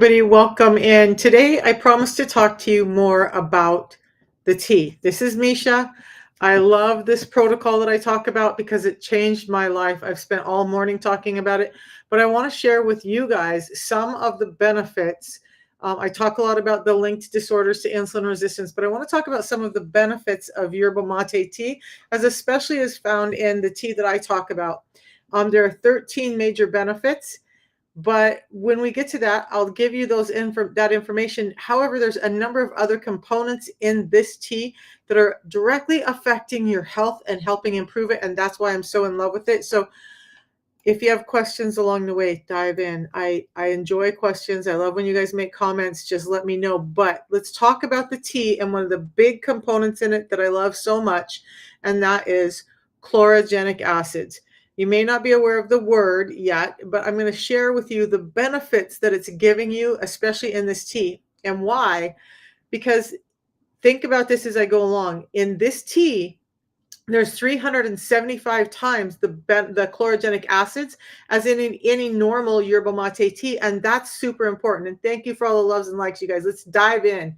Everybody, welcome in. Today, I promise to talk to you more about the tea. This is Misha. I love this protocol that I talk about because it changed my life. I've spent all morning talking about it, but I want to share with you guys some of the benefits. I talk a lot about the linked disorders to insulin resistance, but I want to talk about some of the benefits of yerba mate tea, as especially as found in the tea that I talk about. There are 13 major benefits. But when we get to that, I'll give you that information. However, there's a number of other components in this tea that are directly affecting your health and helping improve it. And that's why I'm so in love with it. So if you have questions along the way, dive in. I enjoy questions. I love when you guys make comments. Just let me know. But let's talk about the tea and one of the big components in it that I love so much, and that is chlorogenic acids. You may not be aware of the word yet, but I'm going to share with you the benefits that it's giving you, especially in this tea. And why? Because think about this as I go along. In this tea, there's 375 times the chlorogenic acids as in any normal yerba mate tea, and that's super important. And thank you for all the loves and likes, you guys. Let's dive in.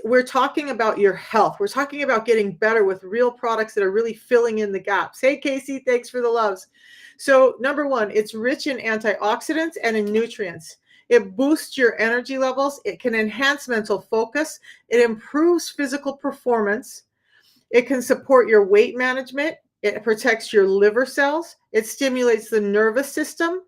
We're talking about your health. We're talking about getting better with real products that are really filling in the gaps. Hey, Casey, thanks for the loves. So number one, it's rich in antioxidants and in nutrients. It boosts your energy levels. It can enhance mental focus. It improves physical performance. It can support your weight management. It protects your liver cells. It stimulates the nervous system.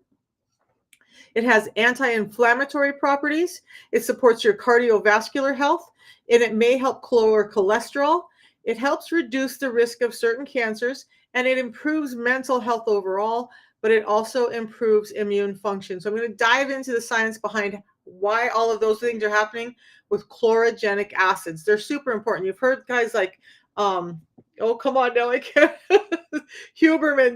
It has anti-inflammatory properties. It supports your cardiovascular health, and it may help lower cholesterol. It helps reduce the risk of certain cancers, and it improves mental health overall, but it also improves immune function. So I'm going to dive into the science behind why all of those things are happening with chlorogenic acids. They're super important. You've heard guys like, oh, come on now, I can't.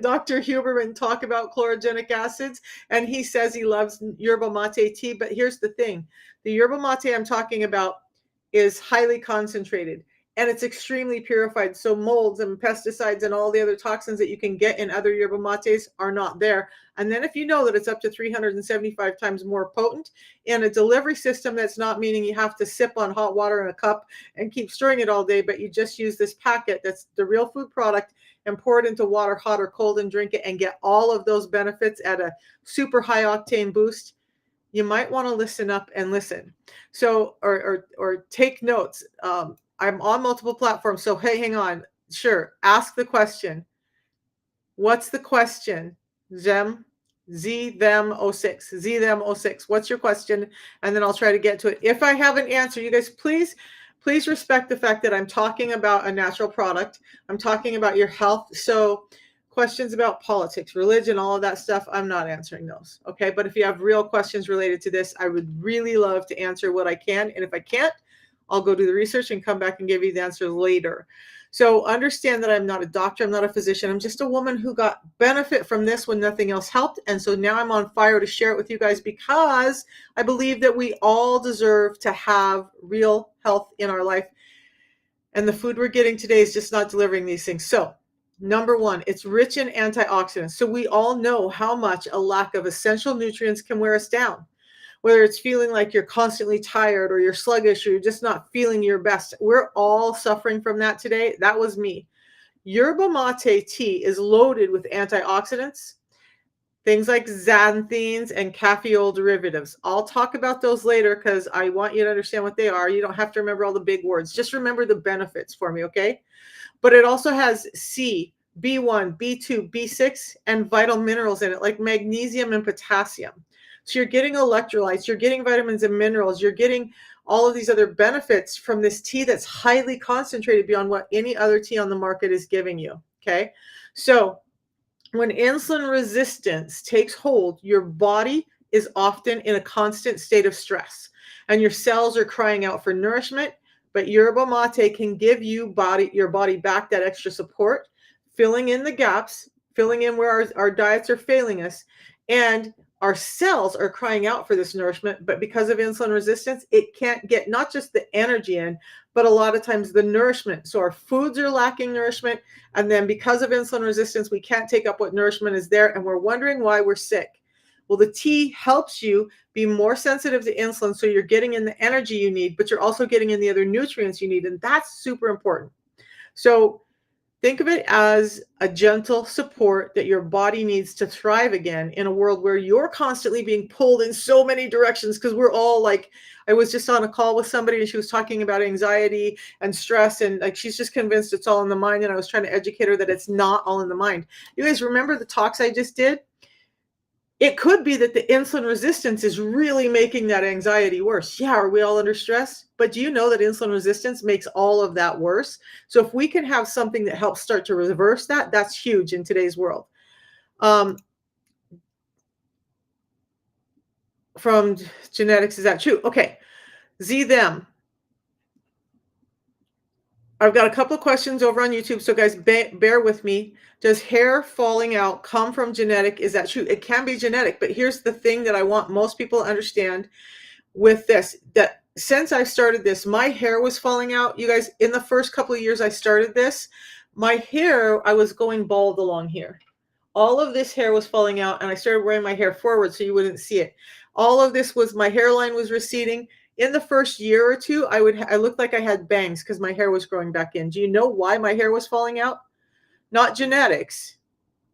Dr. Huberman talk about chlorogenic acids, and he says he loves yerba mate tea. But here's the thing. The yerba mate I'm talking about is highly concentrated, and it's extremely purified. So molds and pesticides and all the other toxins that you can get in other yerba mates are not there. And then if you know that it's up to 375 times more potent in a delivery system, that's not meaning you have to sip on hot water in a cup and keep stirring it all day, but you just use this packet that's the real food product and pour it into water, hot or cold, and drink it and get all of those benefits at a super high octane boost. You might want to listen up and listen. So, or take notes. I'm on multiple platforms. So, hey, hang on. Sure. Ask the question. What's the question? Them 06. them 06. What's your question? And then I'll try to get to it. If I have an answer, you guys, please respect the fact that I'm talking about a natural product. I'm talking about your health. So questions about politics, religion, all of that stuff, I'm not answering those. Okay. But if you have real questions related to this, I would really love to answer what I can. And if I can't, I'll go do the research and come back and give you the answer later. So understand that I'm not a doctor. I'm not a physician. I'm just a woman who got benefit from this when nothing else helped. And so now I'm on fire to share it with you guys because I believe that we all deserve to have real health in our life. And the food we're getting today is just not delivering these things. So number one, it's rich in antioxidants. So we all know how much a lack of essential nutrients can wear us down. Whether it's feeling like you're constantly tired or you're sluggish or you're just not feeling your best. We're all suffering from that today. That was me. Yerba mate tea is loaded with antioxidants, things like xanthines and caffeine derivatives. I'll talk about those later because I want you to understand what they are. You don't have to remember all the big words. Just remember the benefits for me, okay? But it also has C, B1, B2, B6, and vital minerals in it, like magnesium and potassium. So you're getting electrolytes, you're getting vitamins and minerals, you're getting all of these other benefits from this tea that's highly concentrated beyond what any other tea on the market is giving you, okay? So when insulin resistance takes hold, your body is often in a constant state of stress, and your cells are crying out for nourishment, but yerba mate can give your body back that extra support, filling in the gaps, filling in where our diets are failing us, and our cells are crying out for this nourishment, but because of insulin resistance, it can't get not just the energy in, but a lot of times the nourishment. So our foods are lacking nourishment. And then because of insulin resistance, we can't take up what nourishment is there. And we're wondering why we're sick. Well, the tea helps you be more sensitive to insulin, so you're getting in the energy you need, but you're also getting in the other nutrients you need, and that's super important. So think of it as a gentle support that your body needs to thrive again in a world where you're constantly being pulled in so many directions, because we're all like, I was just on a call with somebody and she was talking about anxiety and stress, and like she's just convinced it's all in the mind, and I was trying to educate her that it's not all in the mind. You guys remember the talks I just did? It could be that the insulin resistance is really making that anxiety worse. Yeah, are we all under stress? But do you know that insulin resistance makes all of that worse? So if we can have something that helps start to reverse that, that's huge in today's world. Um, from genetics, is that true? Okay, Z them. I've got a couple of questions over on YouTube, so guys, bear with me. Does hair falling out come from genetic? Is that true? It can be genetic, but here's the thing that I want most people to understand with this, that since I started this, my hair was falling out. You guys, in the first couple of years I started this, my hair, I was going bald along here. All of this hair was falling out, and I started wearing my hair forward so you wouldn't see it. All of this was, my hairline was receding. In the first year or two, I looked like I had bangs because my hair was growing back in. Do you know why my hair was falling out? Not genetics,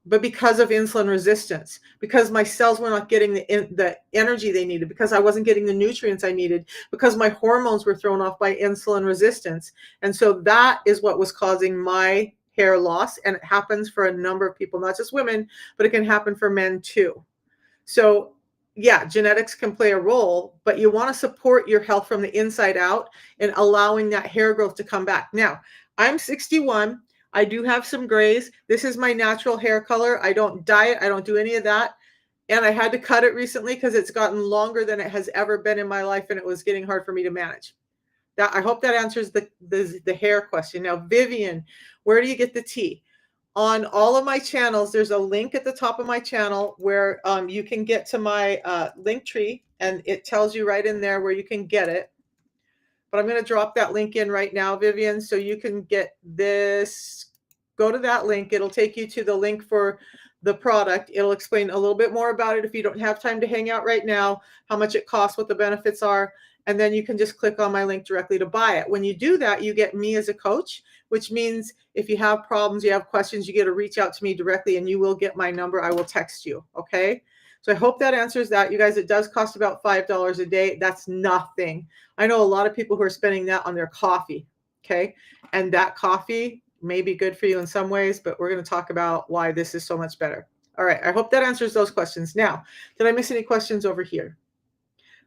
but because of insulin resistance, because my cells were not getting the energy they needed, because I wasn't getting the nutrients I needed, because my hormones were thrown off by insulin resistance. And so that is what was causing my hair loss. And it happens for a number of people, not just women, but it can happen for men too. So yeah, genetics can play a role, but you want to support your health from the inside out and allowing that hair growth to come back. Now, I'm 61. I do have some grays. This is my natural hair color. I don't dye it. I don't do any of that. And I had to cut it recently because it's gotten longer than it has ever been in my life, and it was getting hard for me to manage. That, I hope that answers the hair question. Now, Vivian, where do you get the tea? On all of my channels, there's a link at the top of my channel where you can get to my link tree, and it tells you right in there where you can get it. But I'm going to drop that link in right now, Vivian, so you can get this. Go to that link. It'll take you to the link for the product. It'll explain a little bit more about it if you don't have time to hang out right now, how much it costs, what the benefits are, and then you can just click on my link directly to buy it. When you do that, you get me as a coach, which means if you have problems, you have questions, you get to reach out to me directly, and you will get my number. I will text you, okay? So I hope that answers that. You guys, it does cost about $5 a day. That's nothing. I know a lot of people who are spending that on their coffee, okay? And that coffee may be good for you in some ways, but we're going to talk about why this is so much better. All right, I hope that answers those questions. Now, did I miss any questions over here?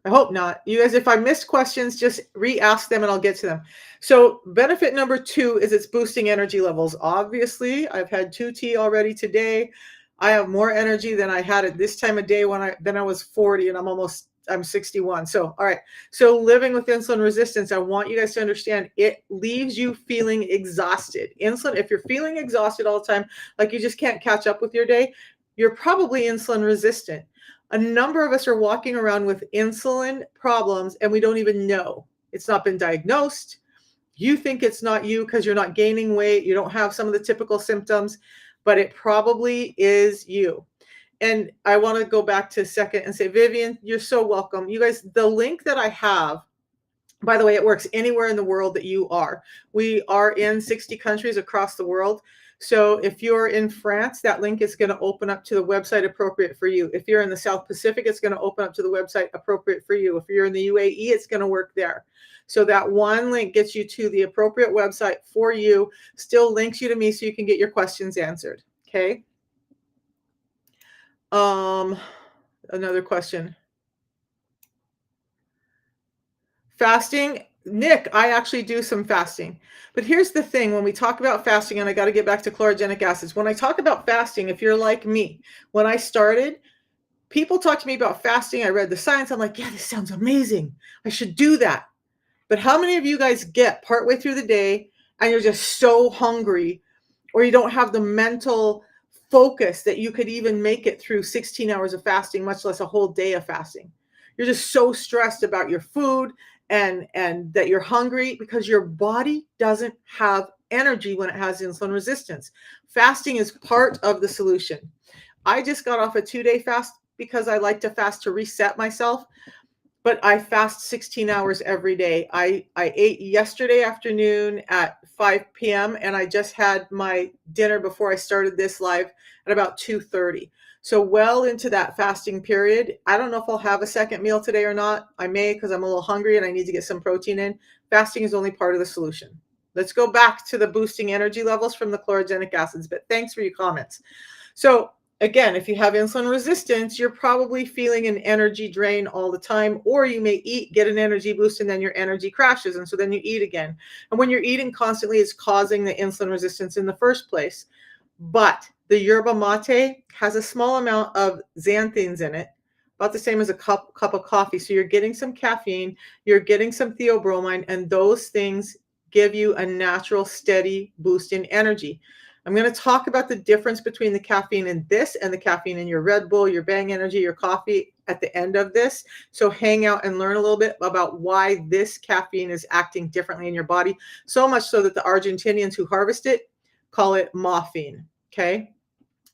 I hope not. You guys, if I missed questions, just re-ask them and I'll get to them. So benefit number 2 is it's boosting energy levels. Obviously, I've had 2 tea already today. I have more energy than I had at this time of day when I was 40, and I'm 61. So, all right. So living with insulin resistance, I want you guys to understand it leaves you feeling exhausted. Insulin, if you're feeling exhausted all the time, like you just can't catch up with your day, you're probably insulin resistant. A number of us are walking around with insulin problems and we don't even know. It's not been diagnosed. You think it's not you because you're not gaining weight. You don't have some of the typical symptoms, but it probably is you. And I want to go back to a second and say, Vivian, you're so welcome. You guys, the link that I have, by the way, it works anywhere in the world that you are. We are in 60 countries across the world. So if you're in France, that link is going to open up to the website appropriate for you. If you're in the South Pacific, it's going to open up to the website appropriate for you. If you're in the UAE, it's going to work there. So that one link gets you to the appropriate website for you, still links you to me so you can get your questions answered. Okay. Another question. Fasting, Nick, I actually do some fasting. But here's the thing, when we talk about fasting, and I got to get back to chlorogenic acids. When I talk about fasting, if you're like me, when I started, people talk to me about fasting. I read the science. I'm like, yeah, this sounds amazing. I should do that. But how many of you guys get partway through the day and you're just so hungry, or you don't have the mental focus that you could even make it through 16 hours of fasting, much less a whole day of fasting? You're just so stressed about your food and that you're hungry because your body doesn't have energy when it has insulin resistance. Fasting is part of the solution. I just got off a 2-day fast because I like to fast to reset myself, but I fast 16 hours every day. I ate yesterday afternoon at 5 p.m. and I just had my dinner before I started this live at about 2:30. So well into that fasting period. I don't know if I'll have a second meal today or not. I may, because I'm a little hungry and I need to get some protein in. Fasting is only part of the solution. Let's go back to the boosting energy levels from the chlorogenic acids, but thanks for your comments. So again, if you have insulin resistance, you're probably feeling an energy drain all the time, or you may eat, get an energy boost, and then your energy crashes. And so then you eat again. And when you're eating constantly, it's causing the insulin resistance in the first place. But the yerba mate has a small amount of xanthines in it, about the same as a cup of coffee. So you're getting some caffeine, you're getting some theobromine, and those things give you a natural, steady boost in energy. I'm going to talk about the difference between the caffeine in this and the caffeine in your Red Bull, your Bang Energy, your coffee at the end of this. So hang out and learn a little bit about why this caffeine is acting differently in your body. So much so that the Argentinians who harvest it call it morphine. Okay.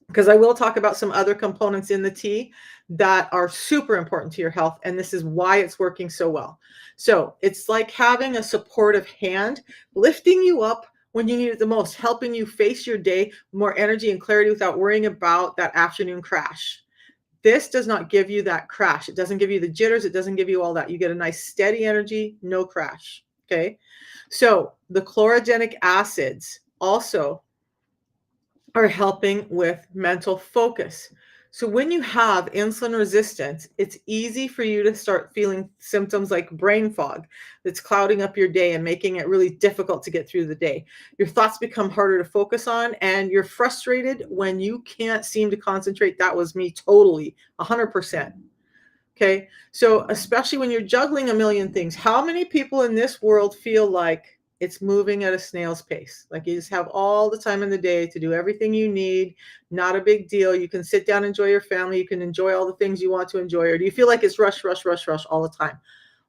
Because I will talk about some other components in the tea that are super important to your health. And this is why it's working so well. So it's like having a supportive hand lifting you up when you need it the most, helping you face your day with more energy and clarity without worrying about that afternoon crash. This does not give you that crash. It doesn't give you the jitters. It doesn't give you all that. You get a nice steady energy, no crash. Okay. So the chlorogenic acids also are helping with mental focus. So when you have insulin resistance, it's easy for you to start feeling symptoms like brain fog that's clouding up your day and making it really difficult to get through the day. Your thoughts become harder to focus on and you're frustrated when you can't seem to concentrate. That was me totally, 100%. Okay. So especially when you're juggling a million things, how many people in this world feel like it's moving at a snail's pace? Like you just have all the time in the day to do everything you need, not a big deal. You can sit down, enjoy your family. You can enjoy all the things you want to enjoy. Or do you feel like it's rush, rush, rush, rush all the time?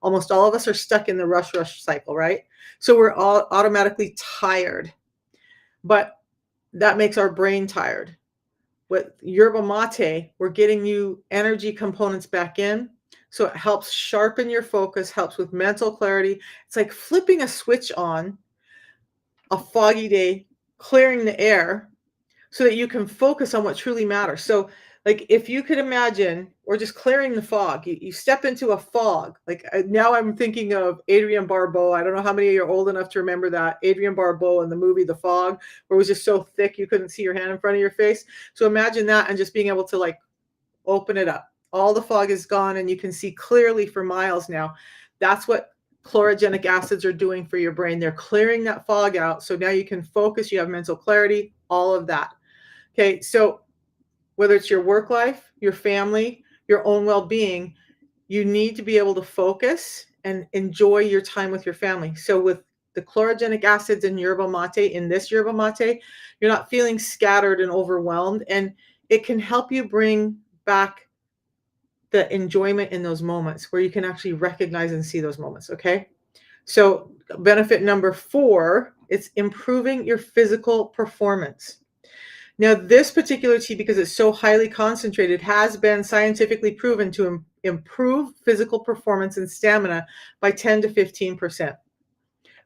Almost all of us are stuck in the rush, rush cycle, right? So we're all automatically tired, but that makes our brain tired. With yerba mate, we're getting you energy components back in. So it helps sharpen your focus, helps with mental clarity. It's like flipping a switch on a foggy day, clearing the air so that you can focus on what truly matters. So, like, if you could imagine, or just clearing the fog, you step into a fog. Like now I'm thinking of Adrienne Barbeau. I don't know how many of you are old enough to remember that. Adrienne Barbeau in the movie The Fog, where it was just so thick you couldn't see your hand in front of your face. So imagine that and just being able to like open it up. All the fog is gone and you can see clearly for miles now. That's what chlorogenic acids are doing for your brain. They're clearing that fog out. So now you can focus, you have mental clarity, all of that. Okay, so whether it's your work life, your family, your own well-being, you need to be able to focus and enjoy your time with your family. So with the chlorogenic acids in yerba mate, in this yerba mate, you're not feeling scattered and overwhelmed, and it can help you bring back the enjoyment in those moments where you can actually recognize and see those moments. Okay. So benefit number 4, it's improving your physical performance. Now, this particular tea, because it's so highly concentrated, has been scientifically proven to improve physical performance and stamina by 10 to 15%.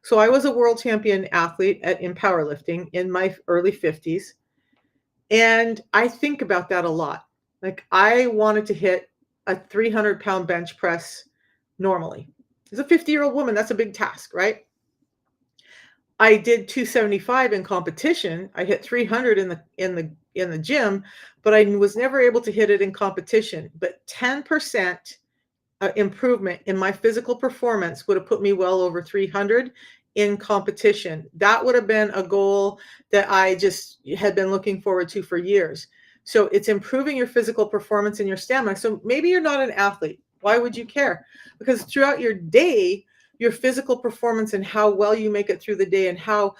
So I was a world champion athlete in powerlifting in my early 50s. And I think about that a lot. Like I wanted to hit a 300-pound bench press normally. As a 50-year-old woman, that's a big task, right? I did 275 in competition. I hit 300 in the gym, but I was never able to hit it in competition. But 10% improvement in my physical performance would have put me well over 300 in competition. That would have been a goal that I just had been looking forward to for years. So it's improving your physical performance and your stamina. So maybe you're not an athlete. Why would you care? Because throughout your day, your physical performance and how well you make it through the day and how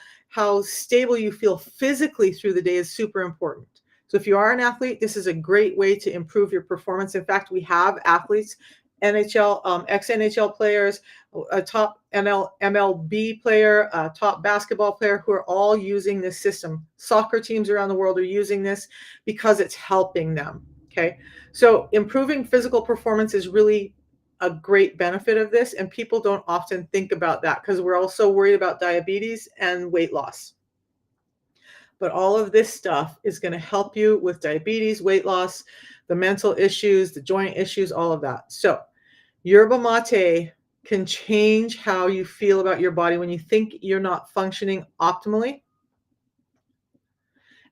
stable you feel physically through the day is super important. So if you are an athlete, this is a great way to improve your performance. In fact, we have athletes, NHL, ex-NHL players, a top MLB player, a top basketball player who are all using this system. Soccer teams around the world are using this because it's helping them. Okay. So improving physical performance is really a great benefit of this. And people don't often think about that because we're also worried about diabetes and weight loss. But all of this stuff is going to help you with diabetes, weight loss, the mental issues, the joint issues, all of that. So yerba mate can change how you feel about your body when you think you're not functioning optimally.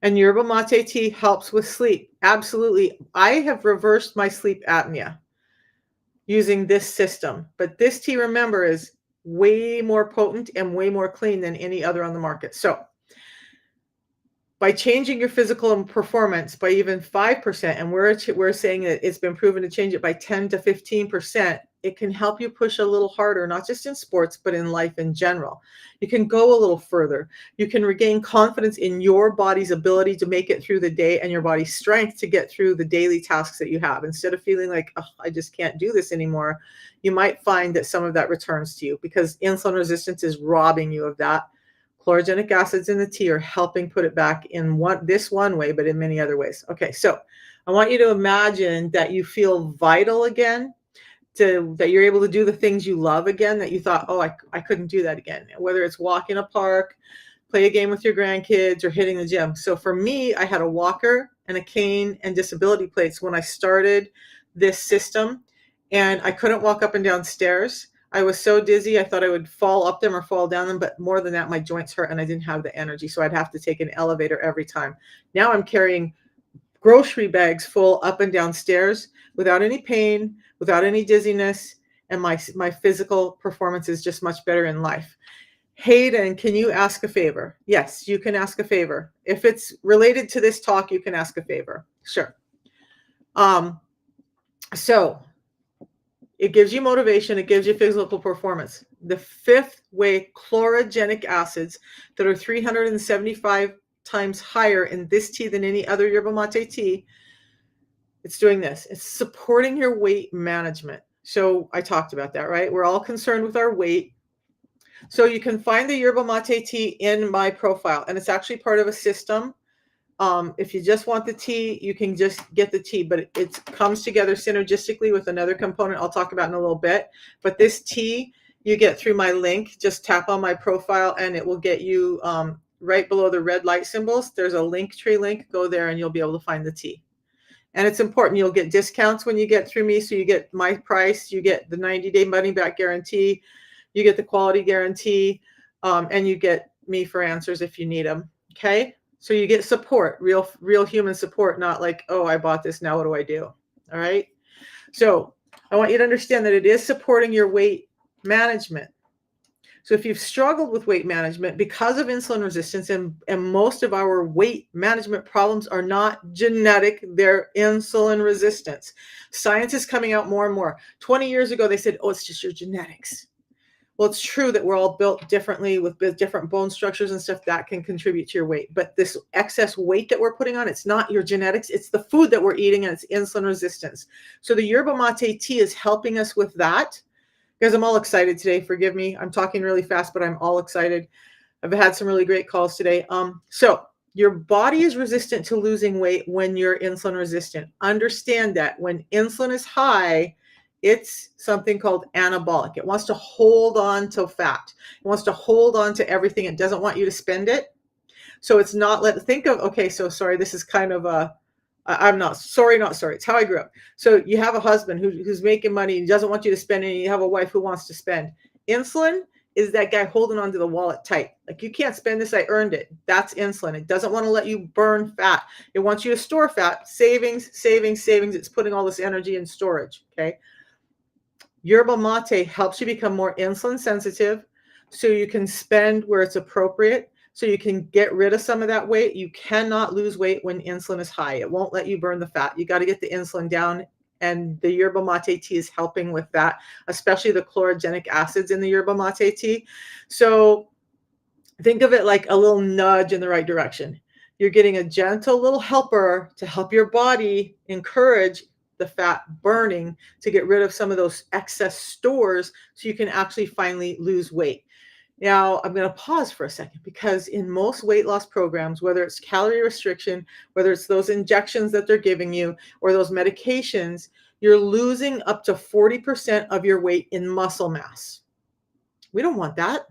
And yerba mate tea helps with sleep. Absolutely. I have reversed my sleep apnea using this system. But this tea, remember, is way more potent and way more clean than any other on the market. So by changing your physical performance by even 5%, and we're saying that it's been proven to change it by 10 to 15%, it can help you push a little harder, not just in sports, but in life in general. You can go a little further. You can regain confidence in your body's ability to make it through the day and your body's strength to get through the daily tasks that you have. Instead of feeling like, oh, I just can't do this anymore, you might find that some of that returns to you because insulin resistance is robbing you of that. Chlorogenic acids in the tea are helping put it back in this one way, but in many other ways. Okay, so I want you to imagine that you feel vital again, that you're able to do the things you love again, that you thought, oh, I couldn't do that again, whether it's walk in a park, play a game with your grandkids, or hitting the gym. So for me, I had a walker and a cane and disability plates when I started this system, and I couldn't walk up and down stairs. I was so dizzy, I thought I would fall up them or fall down them, but more than that, my joints hurt and I didn't have the energy, so I'd have to take an elevator every time. Now I'm carrying grocery bags full up and down stairs without any pain, without any dizziness, and my physical performance is just much better in life. Hayden, can you ask a favor? Yes, you can ask a favor. If it's related to this talk, you can ask a favor. Sure. So it gives you motivation. It gives you physical performance. The fifth way, chlorogenic acids that are 375 times higher in this tea than any other yerba mate tea. It's doing this. It's supporting your weight management. So I talked about that, right? We're all concerned with our weight. So you can find the yerba mate tea in my profile, and it's actually part of a system. If you just want the tea, you can just get the tea, but it comes together synergistically with another component I'll talk about in a little bit. But this tea you get through my link. Just tap on my profile and it will get you right below the red light symbols. There's a Linktree link. Go there and you'll be able to find the tea. And it's important. You'll get discounts when you get through me. So you get my price, you get the 90-day money back guarantee, you get the quality guarantee, and you get me for answers if you need them. Okay. So you get support, real human support, not like, oh, I bought this, now what do I do? All right. So I want you to understand that it is supporting your weight management. So if you've struggled with weight management because of insulin resistance, and most of our weight management problems are not genetic, they're insulin resistance. Science is coming out more and more. 20 years ago, they said, oh, it's just your genetics. Well, it's true that we're all built differently with different bone structures and stuff that can contribute to your weight. But this excess weight that we're putting on, it's not your genetics. It's the food that we're eating and it's insulin resistance. So the yerba mate tea is helping us with that. Guys, I'm all excited today. Forgive me. I'm talking really fast, but I'm all excited. I've had some really great calls today. So your body is resistant to losing weight when you're insulin resistant. Understand that when insulin is high, it's something called anabolic. It wants to hold on to fat. It wants to hold on to everything. It doesn't want you to spend it. So it's not think of, okay, so sorry, this is kind of I'm not sorry. It's how I grew up. So you have a husband who's making money and doesn't want you to spend any. You have a wife who wants to spend. Insulin is that guy holding onto the wallet tight. Like, you can't spend this. I earned it. That's insulin. It doesn't want to let you burn fat. It wants you to store fat. Savings. It's putting all this energy in storage. Okay. Yerba mate helps you become more insulin sensitive so you can spend where it's appropriate, so you can get rid of some of that weight. You cannot lose weight when insulin is high. It won't let you burn the fat. You got to get the insulin down, and the yerba mate tea is helping with that, especially the chlorogenic acids in the yerba mate tea. So think of it like a little nudge in the right direction. You're getting a gentle little helper to help your body encourage the fat burning to get rid of some of those excess stores so you can actually finally lose weight. Now, I'm going to pause for a second because in most weight loss programs, whether it's calorie restriction, whether it's those injections that they're giving you, or those medications, you're losing up to 40% of your weight in muscle mass. We don't want that.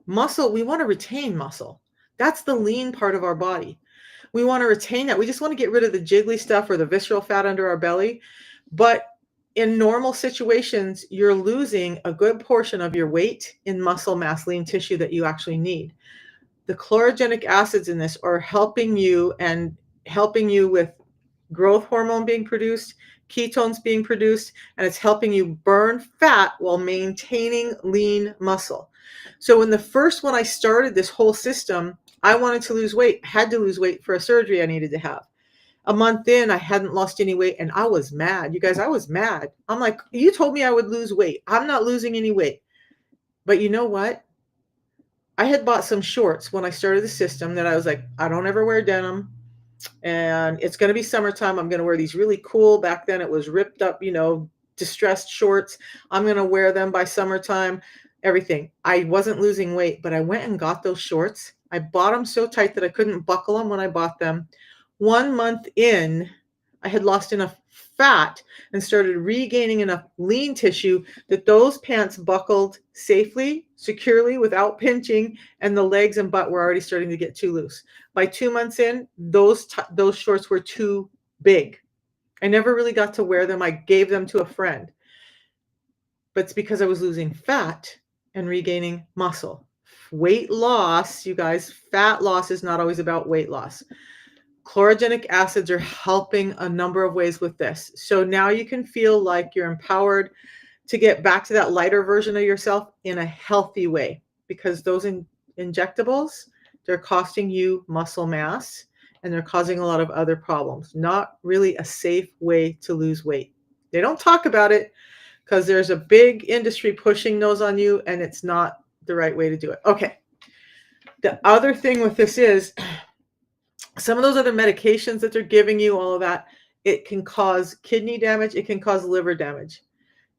Muscle, we want to retain muscle. That's the lean part of our body. We want to retain that. We just want to get rid of the jiggly stuff or the visceral fat under our belly. But in normal situations, you're losing a good portion of your weight in muscle mass, lean tissue that you actually need. The chlorogenic acids in this are helping you with growth hormone being produced, ketones being produced, and it's helping you burn fat while maintaining lean muscle. So when I started this whole system, I wanted to lose weight, had to lose weight for a surgery I needed to have. A month in, I hadn't lost any weight and I was mad. You guys, I was mad. I'm like, you told me I would lose weight. I'm not losing any weight. But you know what? I had bought some shorts when I started the system that I was like, I don't ever wear denim. And it's going to be summertime. I'm going to wear these really cool, back then it was ripped up, distressed shorts. I'm going to wear them by summertime, everything. I wasn't losing weight, but I went and got those shorts. I bought them so tight that I couldn't buckle them when I bought them. 1 month in, I had lost enough fat and started regaining enough lean tissue that those pants buckled safely, securely, without pinching, and the legs and butt were already starting to get too loose. By 2 months in, those shorts were too big. I never really got to wear them. I gave them to a friend. But it's because I was losing fat and regaining muscle. Weight loss, you guys, fat loss is not always about weight loss. Chlorogenic acids are helping a number of ways with this. So now you can feel like you're empowered to get back to that lighter version of yourself in a healthy way, because those injectables, they're costing you muscle mass and they're causing a lot of other problems. Not really a safe way to lose weight. They don't talk about it because there's a big industry pushing those on you and it's not the right way to do it. Okay. The other thing with this is some of those other medications that they're giving you, all of that, it can cause kidney damage. It can cause liver damage.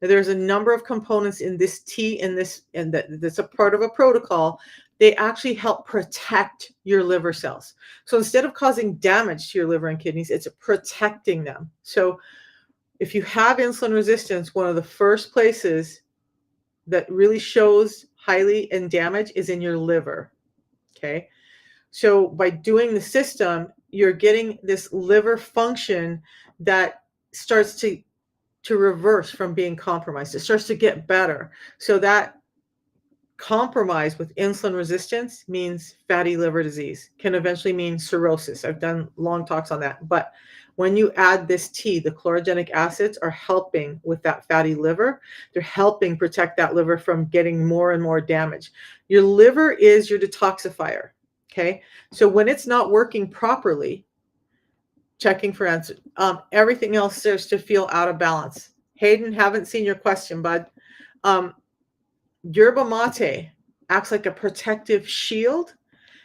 Now, there's a number of components in this tea and that's a part of a protocol. They actually help protect your liver cells. So instead of causing damage to your liver and kidneys, it's protecting them. So if you have insulin resistance, one of the first places that really shows highly in damage is in your liver. Okay. So by doing the system, you're getting this liver function that starts to reverse from being compromised. It starts to get better. So that compromise with insulin resistance means fatty liver disease, can eventually mean cirrhosis. I've done long talks on that. But when you add this tea, the chlorogenic acids are helping with that fatty liver. They're helping protect that liver from getting more and more damage. Your liver is your detoxifier. Okay. So when it's not working properly, checking for answers, everything else starts to feel out of balance. Hayden, haven't seen your question, bud. Yerba mate acts like a protective shield,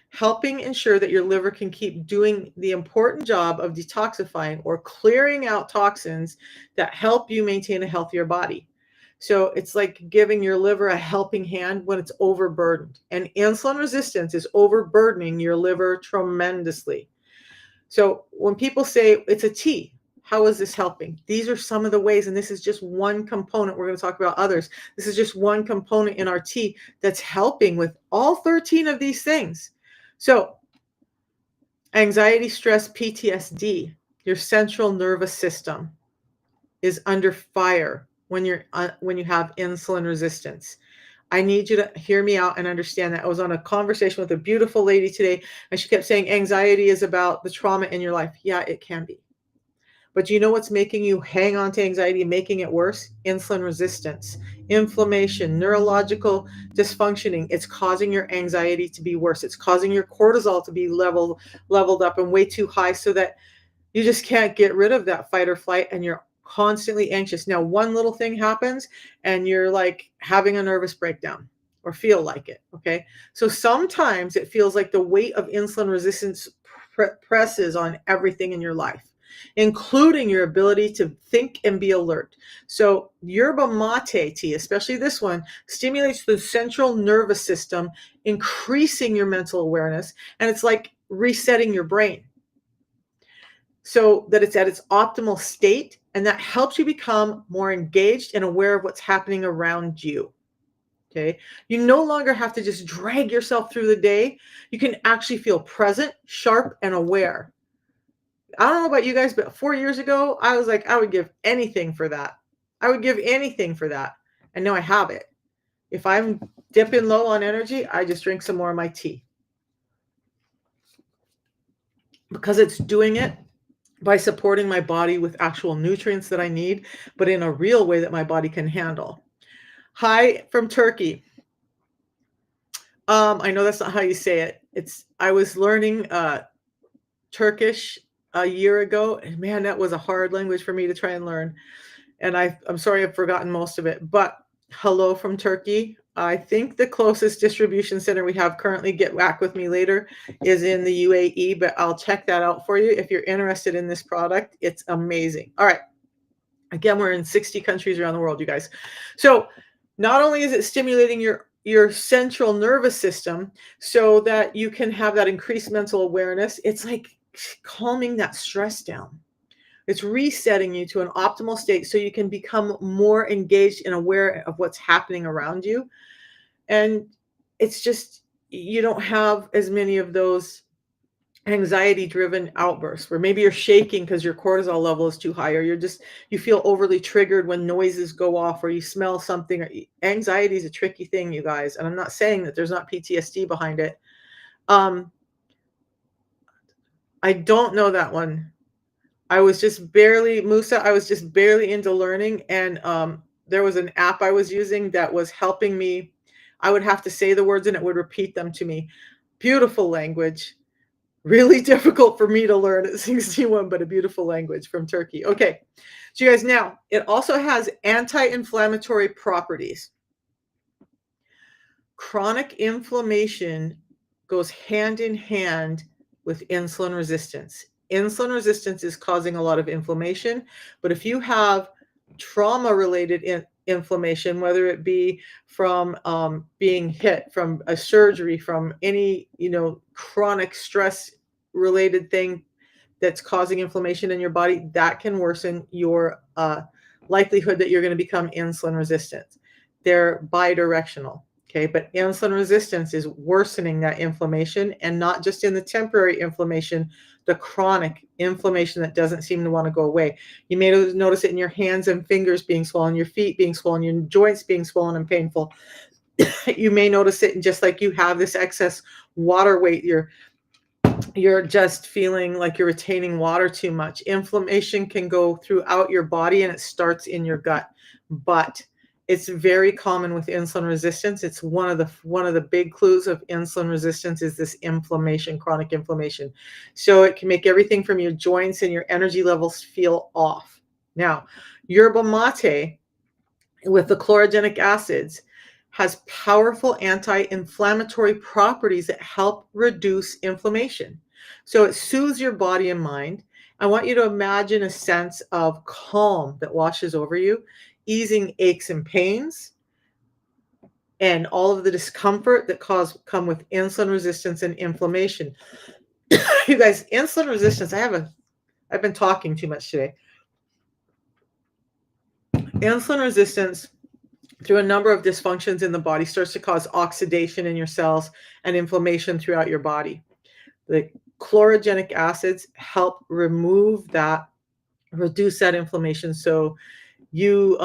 helping ensure that your liver can keep doing the important job of detoxifying or clearing out toxins that help you maintain a healthier body. So it's like giving your liver a helping hand when it's overburdened. And insulin resistance is overburdening your liver tremendously. So when people say it's a tea, how is this helping? These are some of the ways, and this is just one component. We're going to talk about others. This is just one component in our tea that's helping with all 13 of these things. So anxiety, stress, PTSD, your central nervous system is under fire when you have insulin resistance. I need you to hear me out and understand that. I was on a conversation with a beautiful lady today, and she kept saying anxiety is about the trauma in your life. Yeah, it can be. But do you know what's making you hang on to anxiety, making it worse? Insulin resistance, inflammation, neurological dysfunctioning. It's causing your anxiety to be worse. It's causing your cortisol to be leveled up and way too high, so that you just can't get rid of that fight or flight and you're constantly anxious. Now, one little thing happens and you're like having a nervous breakdown or feel like it. Okay. So sometimes it feels like the weight of insulin resistance presses on everything in your life. including your ability to think and be alert. So yerba mate tea, especially this one, stimulates the central nervous system, increasing your mental awareness, and it's like resetting your brain so that it's at its optimal state, and that helps you become more engaged and aware of what's happening around you. Okay. You no longer have to just drag yourself through the day. You can actually feel present, sharp, and aware. I don't know about you guys, but 4 years ago, I was like, I would give anything for that. I would give anything for that. And now I have it. If I'm dipping low on energy, I just drink some more of my tea because it's doing it by supporting my body with actual nutrients that I need, but in a real way that my body can handle. Hi from Turkey. I know that's not how you say it. I was learning Turkish a year ago, and man, that was a hard language for me to try and learn. And I'm sorry I've forgotten most of it, but hello from Turkey. I think the closest distribution center we have currently, get back with me later, is in the UAE, but I'll check that out for you. If you're interested in this product, it's amazing. All right. Again, we're in 60 countries around the world, you guys. So not only is it stimulating your central nervous system so that you can have that increased mental awareness, it's like calming that stress down. It's resetting you to an optimal state so you can become more engaged and aware of what's happening around you. And it's just, you don't have as many of those anxiety-driven outbursts where maybe you're shaking because your cortisol level is too high, or you feel overly triggered when noises go off, or you smell something. Anxiety is a tricky thing, you guys. And I'm not saying that there's not PTSD behind it. I don't know that one. I was just barely into learning, and there was an app I was using that was helping me. I would have to say the words and it would repeat them to me. Beautiful language. Really difficult for me to learn at 61, but a beautiful language from Turkey. Okay, so you guys, now it also has anti-inflammatory properties. Chronic inflammation goes hand in hand with insulin resistance. Insulin resistance is causing a lot of inflammation, but if you have trauma-related inflammation, whether it be from being hit, from a surgery, from any chronic stress-related thing that's causing inflammation in your body, that can worsen your likelihood that you're going to become insulin resistant. They're bidirectional. Okay, but insulin resistance is worsening that inflammation, and not just in the temporary inflammation, the chronic inflammation that doesn't seem to want to go away. You may notice it in your hands and fingers being swollen, your feet being swollen, your joints being swollen and painful. You may notice it, and just like you have this excess water weight, you're just feeling like you're retaining water too much. Inflammation can go throughout your body, and it starts in your gut, but it's very common with insulin resistance. It's one of the big clues of insulin resistance is this inflammation, chronic inflammation. So it can make everything from your joints and your energy levels feel off. Now, yerba mate with the chlorogenic acids has powerful anti-inflammatory properties that help reduce inflammation. So it soothes your body and mind. I want you to imagine a sense of calm that washes over you, easing aches and pains and all of the discomfort that come with insulin resistance and inflammation. You guys, insulin resistance, I've been talking too much today. Insulin resistance, through a number of dysfunctions in the body, starts to cause oxidation in your cells and inflammation throughout your body. The chlorogenic acids help remove that, reduce that inflammation. So you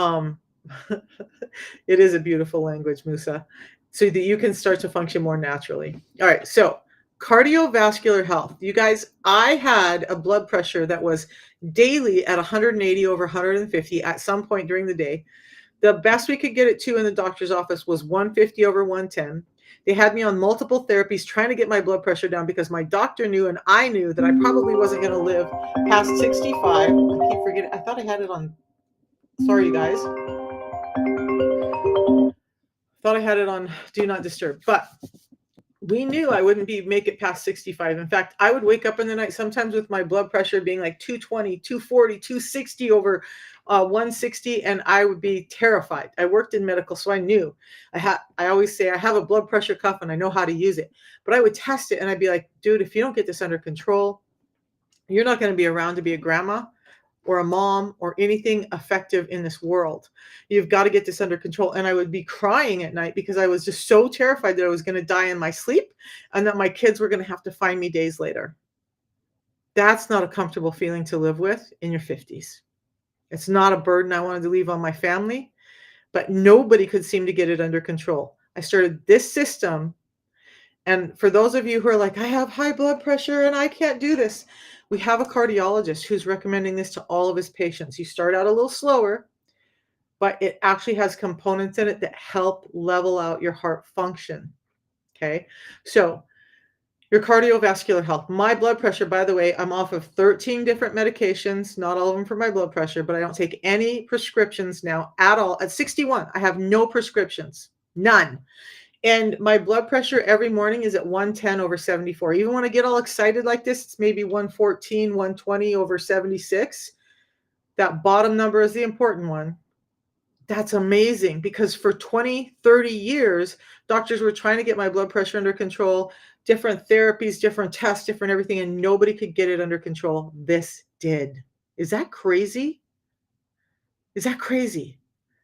it is a beautiful language, Musa, so that you can start to function more naturally. All right, so cardiovascular health. You guys, I had a blood pressure that was daily at 180 over 150 at some point during the day. The best we could get it to in the doctor's office was 150 over 110. They had me on multiple therapies trying to get my blood pressure down because my doctor knew and I knew that I probably wasn't going to live past 65. I keep forgetting. I thought I had it on. Sorry, you guys. Thought I had it on Do Not Disturb. But we knew I wouldn't make it past 65. In fact, I would wake up in the night sometimes with my blood pressure being like 220, 240, 260 over 160, and I would be terrified. I worked in medical, so I knew. I always say I have a blood pressure cuff and I know how to use it. But I would test it and I'd be like, dude, if you don't get this under control, you're not going to be around to be a grandma or a mom or anything effective in this world. You've got to get this under control. And I would be crying at night because I was just so terrified that I was going to die in my sleep and that my kids were going to have to find me days later. That's not a comfortable feeling to live with in your 50s. It's not a burden I wanted to leave on my family, but nobody could seem to get it under control. I started this system. And for those of you who are like, I have high blood pressure and I can't do this, we have a cardiologist who's recommending this to all of his patients. You start out a little slower, but it actually has components in it that help level out your heart function. Okay. So your cardiovascular health. My blood pressure, by the way, I'm off of 13 different medications, not all of them for my blood pressure, but I don't take any prescriptions now at all. At 61, I have no prescriptions, none. And my blood pressure every morning is at 110 over 74. Even when I get all excited like this, it's maybe 114, 120 over 76. That bottom number is the important one. That's amazing because for 20, 30 years, doctors were trying to get my blood pressure under control, different therapies, different tests, different everything, and nobody could get it under control. This did. Is that crazy? Is that crazy?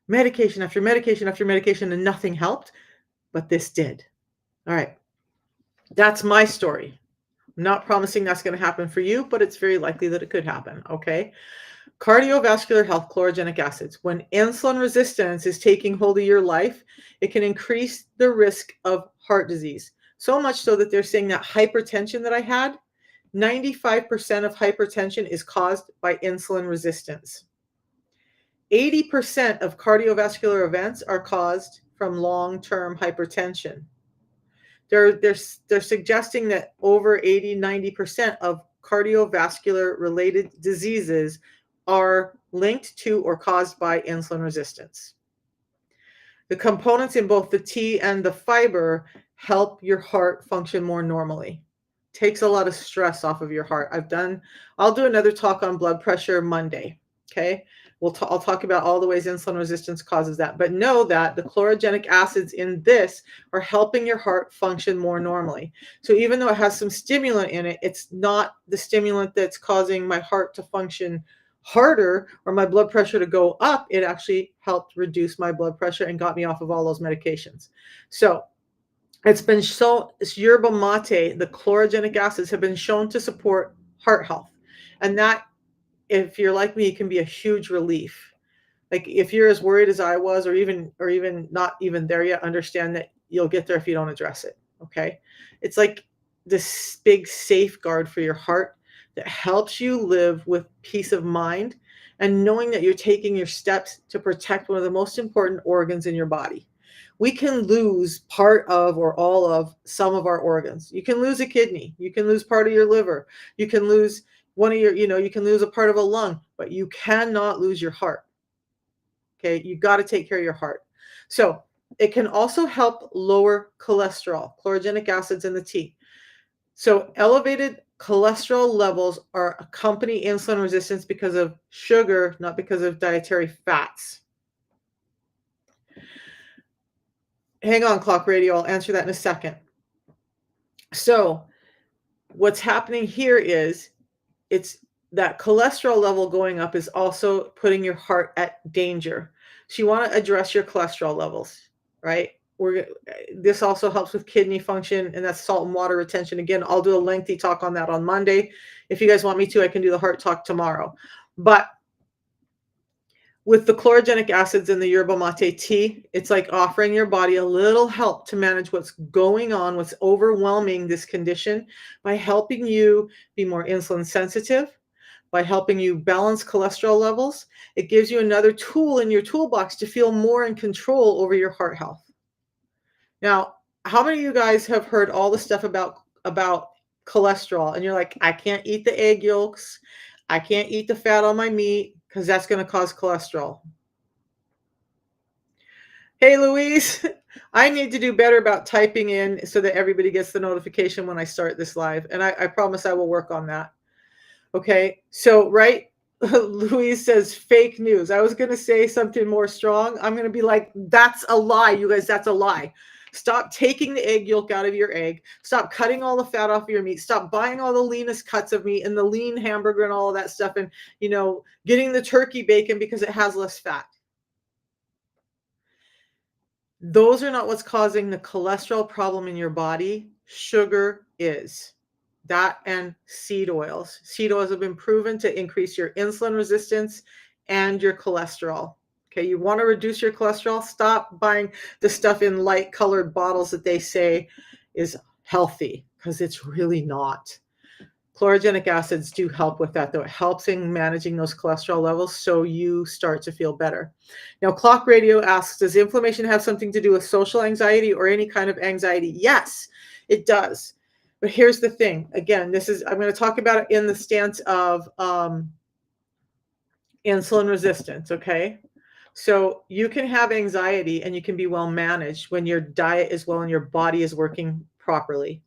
Medication after medication after medication, and nothing helped, but this did. All right. That's my story. I'm not promising that's going to happen for you, but it's very likely that it could happen. Okay. Cardiovascular health, chlorogenic acids. When insulin resistance is taking hold of your life, it can increase the risk of heart disease. So much so that they're saying that hypertension that I had, 95% of hypertension is caused by insulin resistance. 80% of cardiovascular events are caused from long-term hypertension. They're suggesting that over 80, 90% of cardiovascular related diseases are linked to or caused by insulin resistance. The components in both the tea and the fiber help your heart function more normally. Takes a lot of stress off of your heart. I'll do another talk on blood pressure Monday. Okay. I'll talk about all the ways insulin resistance causes that, but know that the chlorogenic acids in this are helping your heart function more normally. So even though it has some stimulant in it, it's not the stimulant that's causing my heart to function harder or my blood pressure to go up. It actually helped reduce my blood pressure and got me off of all those medications. So it's yerba mate, the chlorogenic acids have been shown to support heart health. And that, if you're like me, it can be a huge relief. Like if you're as worried as I was, or even not even there yet, understand that you'll get there if you don't address it. Okay. It's like this big safeguard for your heart that helps you live with peace of mind and knowing that you're taking your steps to protect one of the most important organs in your body. We can lose part of or all of some of our organs. You can lose a kidney. You can lose part of your liver. You can lose one of your, you can lose a part of a lung, but you cannot lose your heart. Okay. You've got to take care of your heart. So it can also help lower cholesterol, chlorogenic acids in the tea. So elevated cholesterol levels are accompany insulin resistance because of sugar, not because of dietary fats. Hang on, Clock Radio. I'll answer that in a second. So what's happening here is it's that cholesterol level going up is also putting your heart at danger. So you want to address your cholesterol levels, right? This also helps with kidney function, and that's salt and water retention. Again, I'll do a lengthy talk on that on Monday. If you guys want me to, I can do the heart talk tomorrow. But with the chlorogenic acids in the yerba mate tea, it's like offering your body a little help to manage what's going on, what's overwhelming this condition, by helping you be more insulin sensitive, by helping you balance cholesterol levels. It gives you another tool in your toolbox to feel more in control over your heart health. Now, how many of you guys have heard all the stuff about cholesterol and you're like, I can't eat the egg yolks, I can't eat the fat on my meat because that's going to cause cholesterol? Hey, Louise, I need to do better about typing in so that everybody gets the notification when I start this live. And I promise I will work on that. Okay. So, right. Louise says fake news. I was going to say something more strong. I'm going to be like, that's a lie, you guys. That's a lie. Stop taking the egg yolk out of your egg. Stop cutting all the fat off of your meat. Stop buying all the leanest cuts of meat and the lean hamburger and all of that stuff. And, getting the turkey bacon because it has less fat. Those are not what's causing the cholesterol problem in your body. Sugar is. That and seed oils. Seed oils have been proven to increase your insulin resistance and your cholesterol. Okay, you want to reduce your cholesterol? Stop buying the stuff in light colored bottles that they say is healthy, because it's really not. Chlorogenic acids do help with that, though. It helps in managing those cholesterol levels so you start to feel better. Now, Clock Radio asks, does inflammation have something to do with social anxiety or any kind of anxiety? Yes, it does. But here's the thing. Again, I'm going to talk about it in the stance of insulin resistance, okay? So you can have anxiety and you can be well managed when your diet is well and your body is working properly.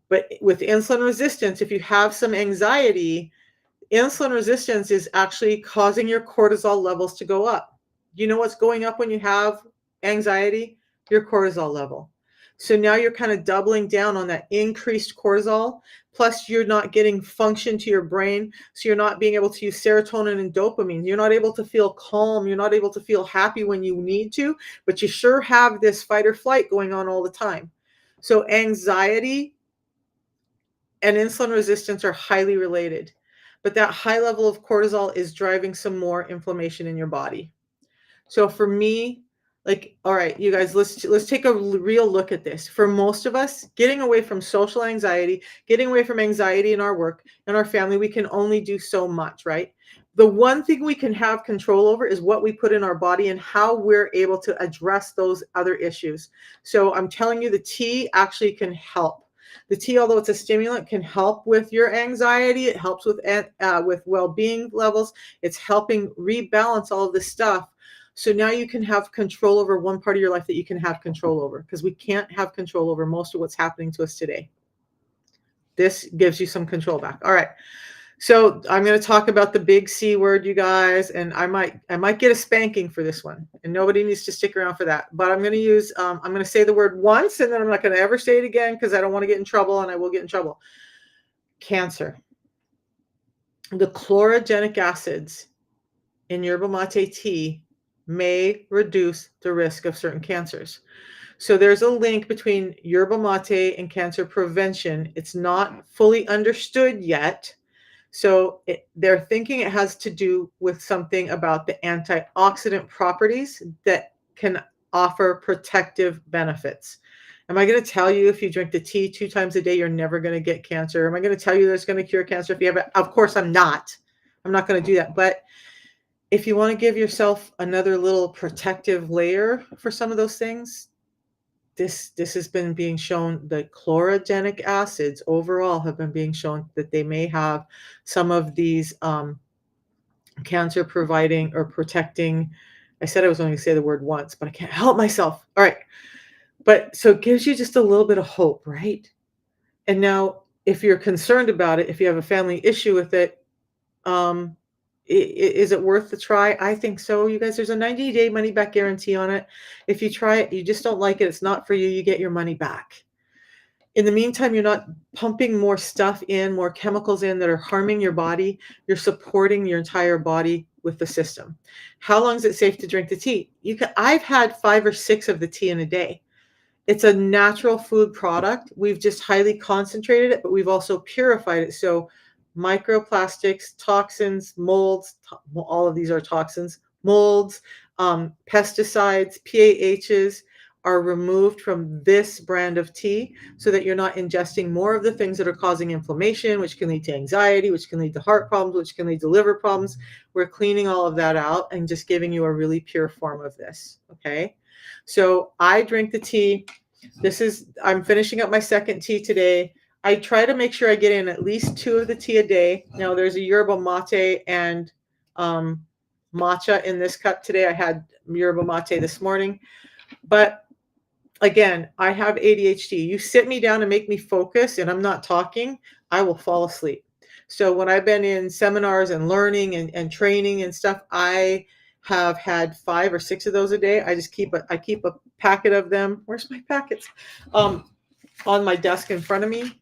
But with insulin resistance, if you have some anxiety, insulin resistance is actually causing your cortisol levels to go up. You know what's going up when you have anxiety? Your cortisol level. So now you're kind of doubling down on that increased cortisol, plus you're not getting function to your brain. So you're not being able to use serotonin and dopamine. You're not able to feel calm. You're not able to feel happy when you need to, but you sure have this fight or flight going on all the time. So anxiety and insulin resistance are highly related, but that high level of cortisol is driving some more inflammation in your body. So for me, like, all right, you guys, let's take a real look at this. For most of us, getting away from social anxiety, getting away from anxiety in our work and our family, we can only do so much, right? The one thing we can have control over is what we put in our body and how we're able to address those other issues. So I'm telling you, the tea actually can help. The tea, although it's a stimulant, can help with your anxiety. It helps with well-being levels. It's helping rebalance all of this stuff. So now you can have control over one part of your life that you can have control over, because we can't have control over most of what's happening to us today. This gives you some control back. All right. So I'm going to talk about the big C word, you guys, and I might get a spanking for this one, and nobody needs to stick around for that. But I'm going to say the word once, and then I'm not going to ever say it again because I don't want to get in trouble, and I will get in trouble. Cancer. The chlorogenic acids in yerba mate tea may reduce the risk of certain cancers. So there's a link between yerba mate and cancer prevention. It's not fully understood yet. So they're thinking it has to do with something about the antioxidant properties that can offer protective benefits. Am I going to tell you if you drink the tea 2 times a day, you're never going to get cancer? Am I going to tell you that it's going to cure cancer if you have it? Of course, I'm not. I'm not going to do that. But if you want to give yourself another little protective layer for some of those things, this has been being shown. The chlorogenic acids overall have been being shown that they may have some of these cancer providing or protecting. I said I was only going to say the word once, but I can't help myself. All right. But so it gives you just a little bit of hope, right? And now if you're concerned about it, if you have a family issue with it, is it worth the try? I think so. You guys, there's a 90-day money back guarantee on it. If you try it, you just don't like it, it's not for you, you get your money back. In the meantime, you're not pumping more stuff in, more chemicals in that are harming your body. You're supporting your entire body with the system. How long is it safe to drink the tea? I've had 5 or 6 of the tea in a day. It's a natural food product. We've just highly concentrated it, but we've also purified it. So microplastics, toxins, molds, all of these are toxins, molds, pesticides, PAHs are removed from this brand of tea so that you're not ingesting more of the things that are causing inflammation, which can lead to anxiety, which can lead to heart problems, which can lead to liver problems. We're cleaning all of that out and just giving you a really pure form of this, okay? So I drink the tea. I'm finishing up my second tea today. I try to make sure I get in at least 2 of the tea a day. Now there's a yerba mate and matcha in this cup today. I had yerba mate this morning. But again, I have ADHD. You sit me down and make me focus and I'm not talking, I will fall asleep. So when I've been in seminars and learning and training and stuff, I have had 5 or 6 of those a day. I keep a packet of them. Where's my packets? On my desk in front of me.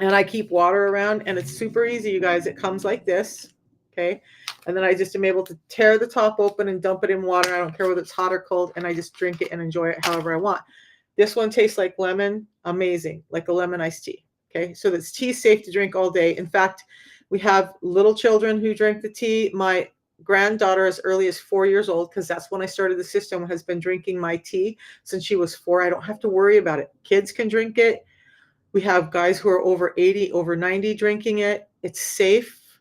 And I keep water around, and it's super easy, you guys. It comes like this, okay? And then I just am able to tear the top open and dump it in water. I don't care whether it's hot or cold, and I just drink it and enjoy it however I want. This one tastes like lemon, amazing, like a lemon iced tea, okay? So this tea is safe to drink all day. In fact, we have little children who drink the tea. My granddaughter, as early as 4 years old, because that's when I started the system, has been drinking my tea since she was 4. I don't have to worry about it. Kids can drink it. We have guys who are over 80, over 90 drinking it. It's safe,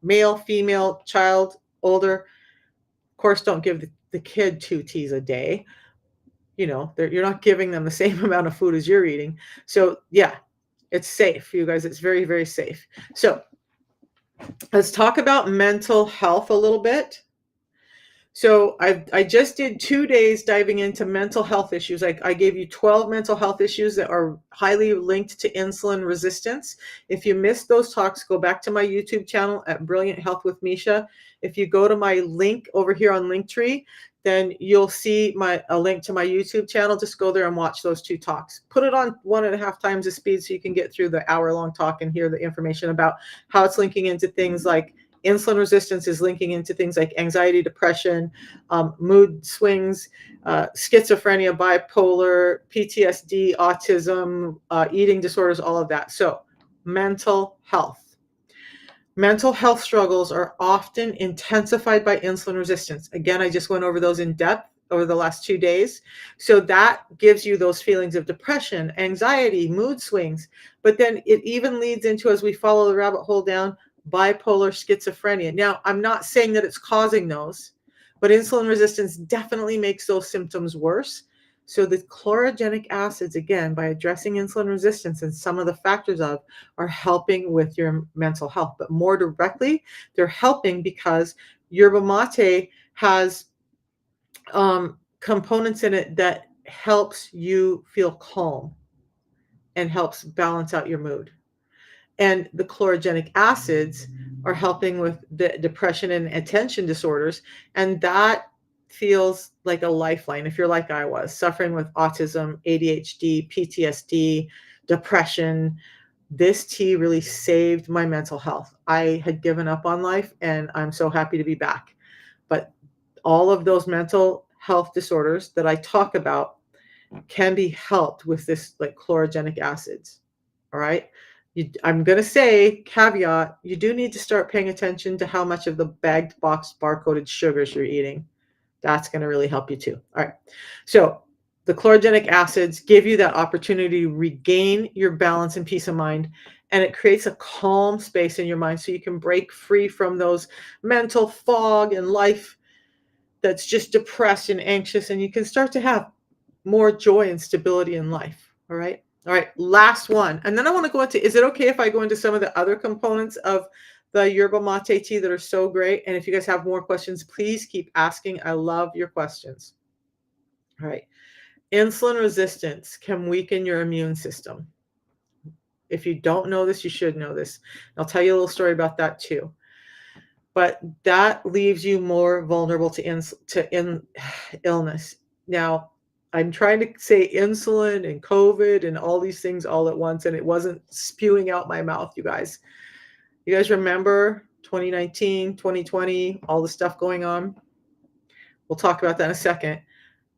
male, female, child, older. Of course, don't give the kid 2 teas a day. You know, you're not giving them the same amount of food as you're eating. So yeah, it's safe, you guys. It's very, very safe. So let's talk about mental health a little bit. So I just did 2 days diving into mental health issues. I gave you 12 mental health issues that are highly linked to insulin resistance. If you missed those talks, go back to my YouTube channel at Brilliant Health with Misha. If you go to my link over here on Linktree, then you'll see a link to my YouTube channel. Just go there and watch those 2 talks. Put it on 1.5 times the speed so you can get through the hour-long talk and hear the information about how it's linking into things like insulin resistance is linking into things like anxiety, depression, mood swings, schizophrenia, bipolar, PTSD, autism, eating disorders, all of that. So mental health. Mental health struggles are often intensified by insulin resistance. Again, I just went over those in depth over the last 2 days. So that gives you those feelings of depression, anxiety, mood swings. But then it even leads into, as we follow the rabbit hole down, bipolar schizophrenia. Now, I'm not saying that it's causing those, but insulin resistance definitely makes those symptoms worse. So the chlorogenic acids, again, by addressing insulin resistance and some of the factors of, are helping with your mental health. But more directly, they're helping because yerba mate has components in it that helps you feel calm and helps balance out your mood. And the chlorogenic acids are helping with the depression and attention disorders. And that feels like a lifeline if you're like I was, suffering with autism, ADHD, PTSD, depression. This tea really saved my mental health. I had given up on life and I'm so happy to be back. But all of those mental health disorders that I talk about can be helped with this, like chlorogenic acids. All right. I'm going to say, caveat, you do need to start paying attention to how much of the bagged box barcoded sugars you're eating. That's going to really help you too. All right. So the chlorogenic acids give you that opportunity to regain your balance and peace of mind. And it creates a calm space in your mind so you can break free from those mental fog and life that's just depressed and anxious. And you can start to have more joy and stability in life. All right. All right, last one. And then I want to go into, is it okay if I go into some of the other components of the yerba mate tea that are so great? And if you guys have more questions, please keep asking. I love your questions. All right. Insulin resistance can weaken your immune system. If you don't know this, you should know this. I'll tell you a little story about that too. But that leaves you more vulnerable to illness. Now, I'm trying to say insulin and COVID and all these things all at once, and it wasn't spewing out my mouth, you guys. You guys remember 2019, 2020, all the stuff going on? We'll talk about that in a second.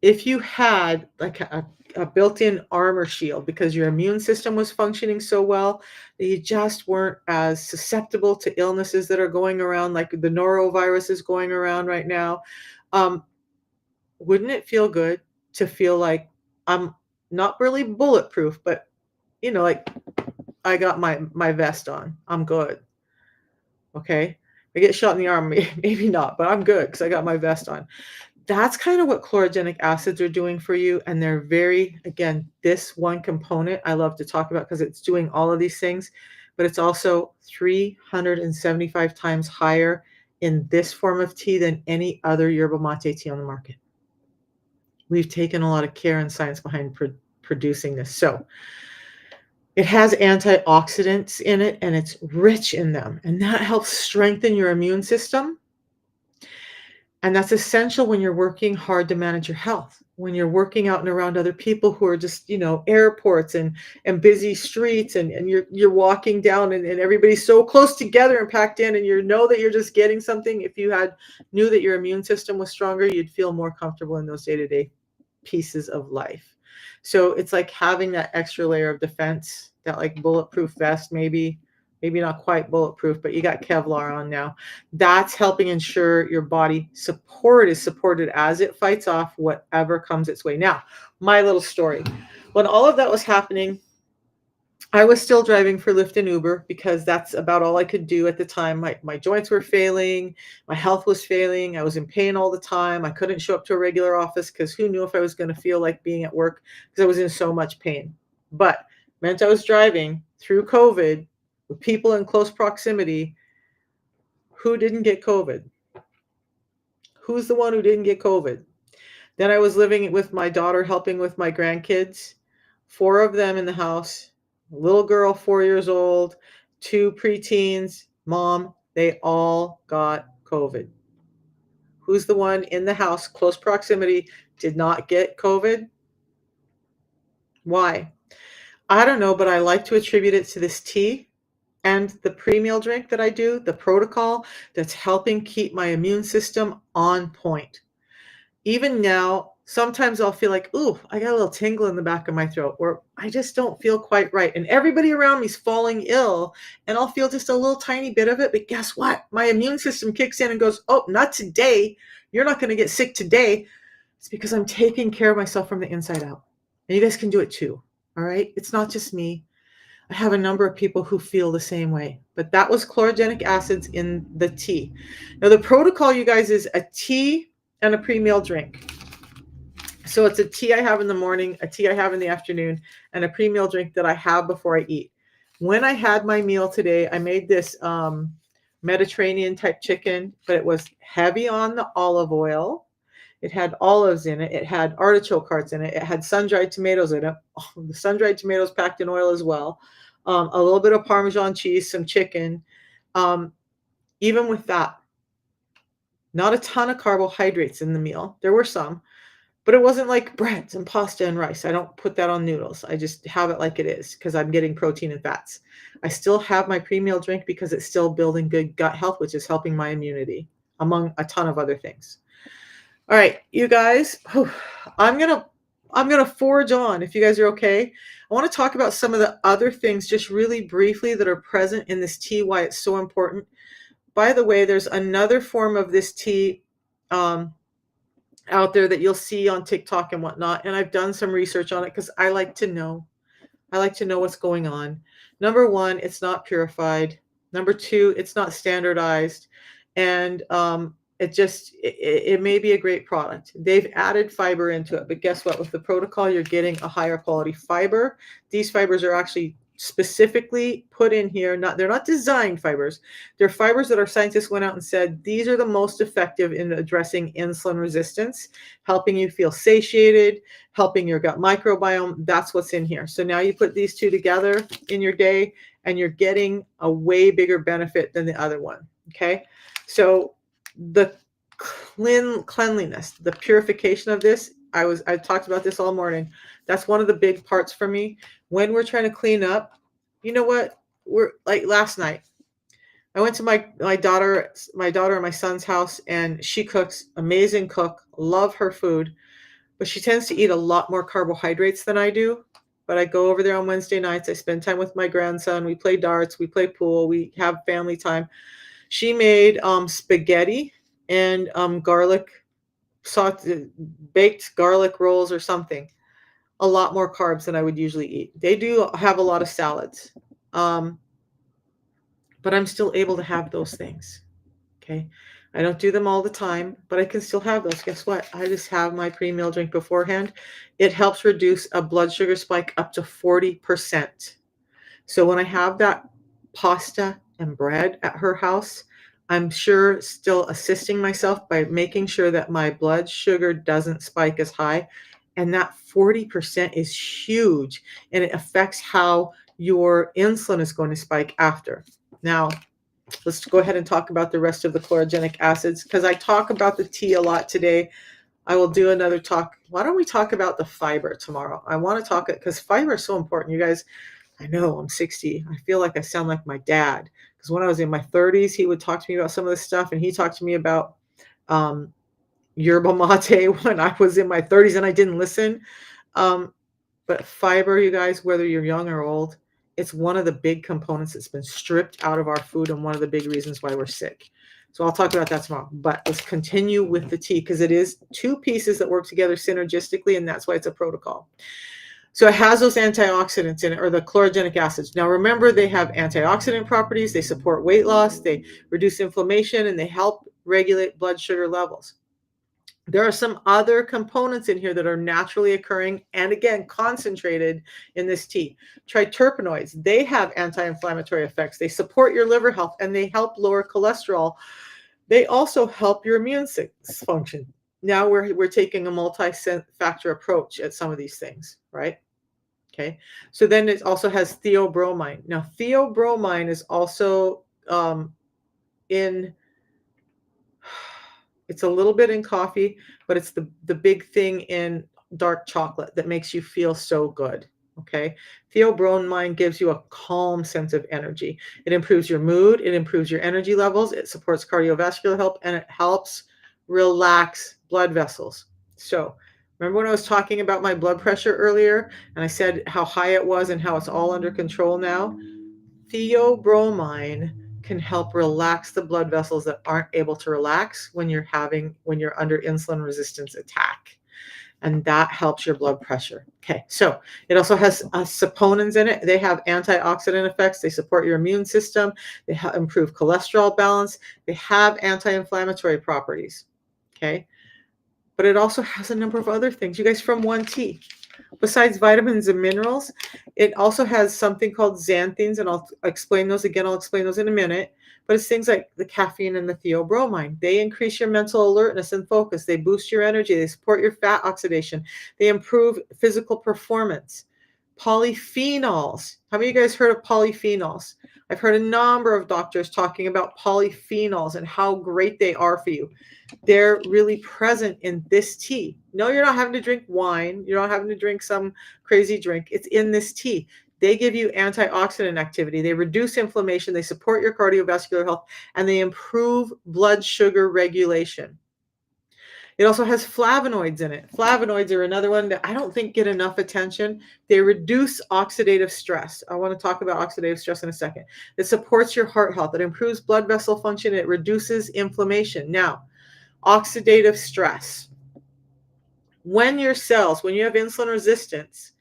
If you had like a built-in armor shield because your immune system was functioning so well that you just weren't as susceptible to illnesses that are going around, like the norovirus is going around right now, wouldn't it feel good to feel like I'm not really bulletproof, but like I got my vest on. I'm good. Okay. I get shot in the arm, maybe not, but I'm good because I got my vest on. That's kind of what chlorogenic acids are doing for you. And they're again, this one component I love to talk about because it's doing all of these things, but it's also 375 times higher in this form of tea than any other yerba mate tea on the market. We've taken a lot of care and science behind producing this. So it has antioxidants in it and it's rich in them. And that helps strengthen your immune system. And that's essential when you're working hard to manage your health. When you're working out and around other people who are just, airports and busy streets and you're walking down and everybody's so close together and packed in and you know that you're just getting something. If you knew that your immune system was stronger, you'd feel more comfortable in those day-to-day pieces of life. So it's like having that extra layer of defense, that like bulletproof vest, maybe not quite bulletproof, but you got Kevlar on now. That's helping ensure your body is supported as it fights off whatever comes its way. Now, my little story. When all of that was happening, I was still driving for Lyft and Uber because that's about all I could do at the time. My joints were failing. My health was failing. I was in pain all the time. I couldn't show up to a regular office because who knew if I was going to feel like being at work because I was in so much pain. But meant I was driving through COVID with people in close proximity. Who didn't get COVID? Who's the one who didn't get COVID? Then I was living with my daughter, helping with my grandkids, 4 of them in the house, a little girl, 4 years old, 2 preteens, mom, they all got COVID. Who's the one in the house, close proximity, did not get COVID? Why? I don't know, but I like to attribute it to this tea and the pre-meal drink that I do, the protocol that's helping keep my immune system on point. Even now, sometimes I'll feel like, ooh, I got a little tingle in the back of my throat, or I just don't feel quite right. And everybody around me is falling ill, and I'll feel just a little tiny bit of it. But guess what? My immune system kicks in and goes, oh, not today. You're not going to get sick today. It's because I'm taking care of myself from the inside out. And you guys can do it too. All right. It's not just me. I have a number of people who feel the same way, but that was chlorogenic acids in the tea. Now, the protocol, you guys, is a tea and a pre-meal drink. So it's a tea I have in the morning, a tea I have in the afternoon, and a pre-meal drink that I have before I eat. When I had my meal today, I made this Mediterranean type chicken, but it was heavy on the olive oil. It had olives in it. It had artichoke hearts in it. It had sun-dried tomatoes in it. The sun-dried tomatoes packed in oil as well. A little bit of Parmesan cheese, some chicken. Even with that, not a ton of carbohydrates in the meal. There were some, but it wasn't like breads and pasta and rice. I don't put that on noodles. I just have it like it is because I'm getting protein and fats. I still have my pre-meal drink because it's still building good gut health, which is helping my immunity, among a ton of other things. All right, you guys, I'm gonna forge on if you guys are okay. I want to talk about some of the other things just really briefly that are present in this tea, why it's so important. By the way, there's another form of this tea out there that you'll see on TikTok and whatnot, and I've done some research on it because I like to know. I like to know what's going on. Number 1, it's not purified. Number 2, it's not standardized, and it may be a great product. They've added fiber into it, but guess what? With the protocol, you're getting a higher quality fiber. These fibers are actually specifically put in here. They're not designed fibers. They're fibers that our scientists went out and said, these are the most effective in addressing insulin resistance, helping you feel satiated, helping your gut microbiome. That's what's in here. So now you put these two together in your day and you're getting a way bigger benefit than the other one. Okay. So the cleanliness, the purification of this, I talked about this all morning. That's one of the big parts for me. When we're trying to clean up, you know what? We're like last night. I went to my daughter and my son's house, and she cooks, amazing cook, love her food, but she tends to eat a lot more carbohydrates than I do. But I go over there on Wednesday nights. I spend time with my grandson. We play darts. We play pool. We have family time. She made spaghetti and garlic baked garlic rolls or something. A lot more carbs than I would usually eat. They do have a lot of salads, but I'm still able to have those things. Okay. I don't do them all the time, but I can still have those. Guess what? I just have my pre-meal drink beforehand. It helps reduce a blood sugar spike up to 40%. So when I have that pasta and bread at her house, I'm sure still assisting myself by making sure that my blood sugar doesn't spike as high. And that 40% is huge, and it affects how your insulin is going to spike after. Now, let's go ahead and talk about the rest of the chlorogenic acids because I talk about the tea a lot today. I will do another talk. Why don't we talk about the fiber tomorrow? I want to talk it because fiber is so important. You guys, I know I'm 60. I feel like I sound like my dad because when I was in my 30s, he would talk to me about some of this stuff, and he talked to me about um, yerba mate when I was in my 30s and I didn't listen. Um, but fiber, you guys, whether you're young or old, it's one of the big components that's been stripped out of our food and one of the big reasons why we're sick. So I'll talk about that tomorrow. But let's continue with the tea because it is two pieces that work together synergistically, and that's why it's a protocol. So it has those antioxidants in it, or the chlorogenic acids. Now remember, they have antioxidant properties, they support weight loss, they reduce inflammation, and they help regulate blood sugar levels. There are some other components in here that are naturally occurring and again concentrated in this tea. Triterpenoids, they have anti-inflammatory effects. They support your liver health and they help lower cholesterol. They also help your immune function. Now we're taking a multi-factor approach at some of these things, right? Okay. So then it also has theobromine. Now theobromine is also in it's a little bit in coffee, but it's the big thing in dark chocolate that makes you feel so good. Okay. Theobromine gives you a calm sense of energy. It improves your mood, it improves your energy levels, it supports cardiovascular health, and it helps relax blood vessels. So, remember when I was talking about my blood pressure earlier and I said how high it was and how it's all under control now? Theobromine can help relax the blood vessels that aren't able to relax when you're under insulin resistance attack, and that helps your blood pressure. Okay, so it also has saponins in it. They have antioxidant effects. They support your immune system. They improve cholesterol balance. They have anti-inflammatory properties. Okay, but it also has a number of other things, you guys, from one tea. Besides vitamins and minerals, it also has something called xanthines, and I'll explain those again. I'll explain those in a minute. But it's things like the caffeine and the theobromine. They increase your mental alertness and focus. They boost your energy. They support your fat oxidation. They improve physical performance. Polyphenols. How many of you guys heard of polyphenols? I've heard a number of doctors talking about polyphenols and how great they are for you. They're really present in this tea. No, you're not having to drink wine. You're not having to drink some crazy drink. It's in this tea. They give you antioxidant activity. They reduce inflammation. They support your cardiovascular health, and they improve blood sugar regulation. It also has flavonoids in it. Flavonoids are another one that I don't think get enough attention. They reduce oxidative stress. I want to talk about oxidative stress in a second. It supports your heart health. It improves blood vessel function. It reduces inflammation. Now, oxidative stress. When you have insulin resistance,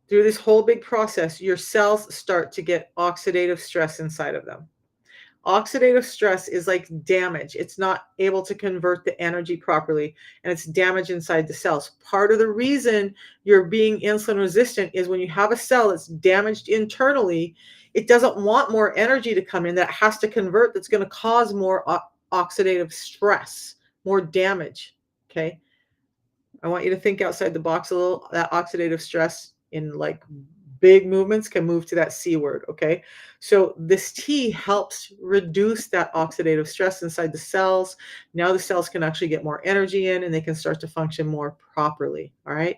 through this whole big process, your cells start to get oxidative stress inside of them. Oxidative stress is like damage. It's not able to convert the energy properly, and it's damage inside the cells. Part of the reason you're being insulin resistant is when you have a cell that's damaged internally, it doesn't want more energy to come in that it has to convert, that's going to cause more oxidative stress, more damage. Okay. I want you to think outside the box a little. That oxidative stress in like big movements can move to that C word. Okay. So this tea helps reduce that oxidative stress inside the cells. Now the cells can actually get more energy in and they can start to function more properly. All right.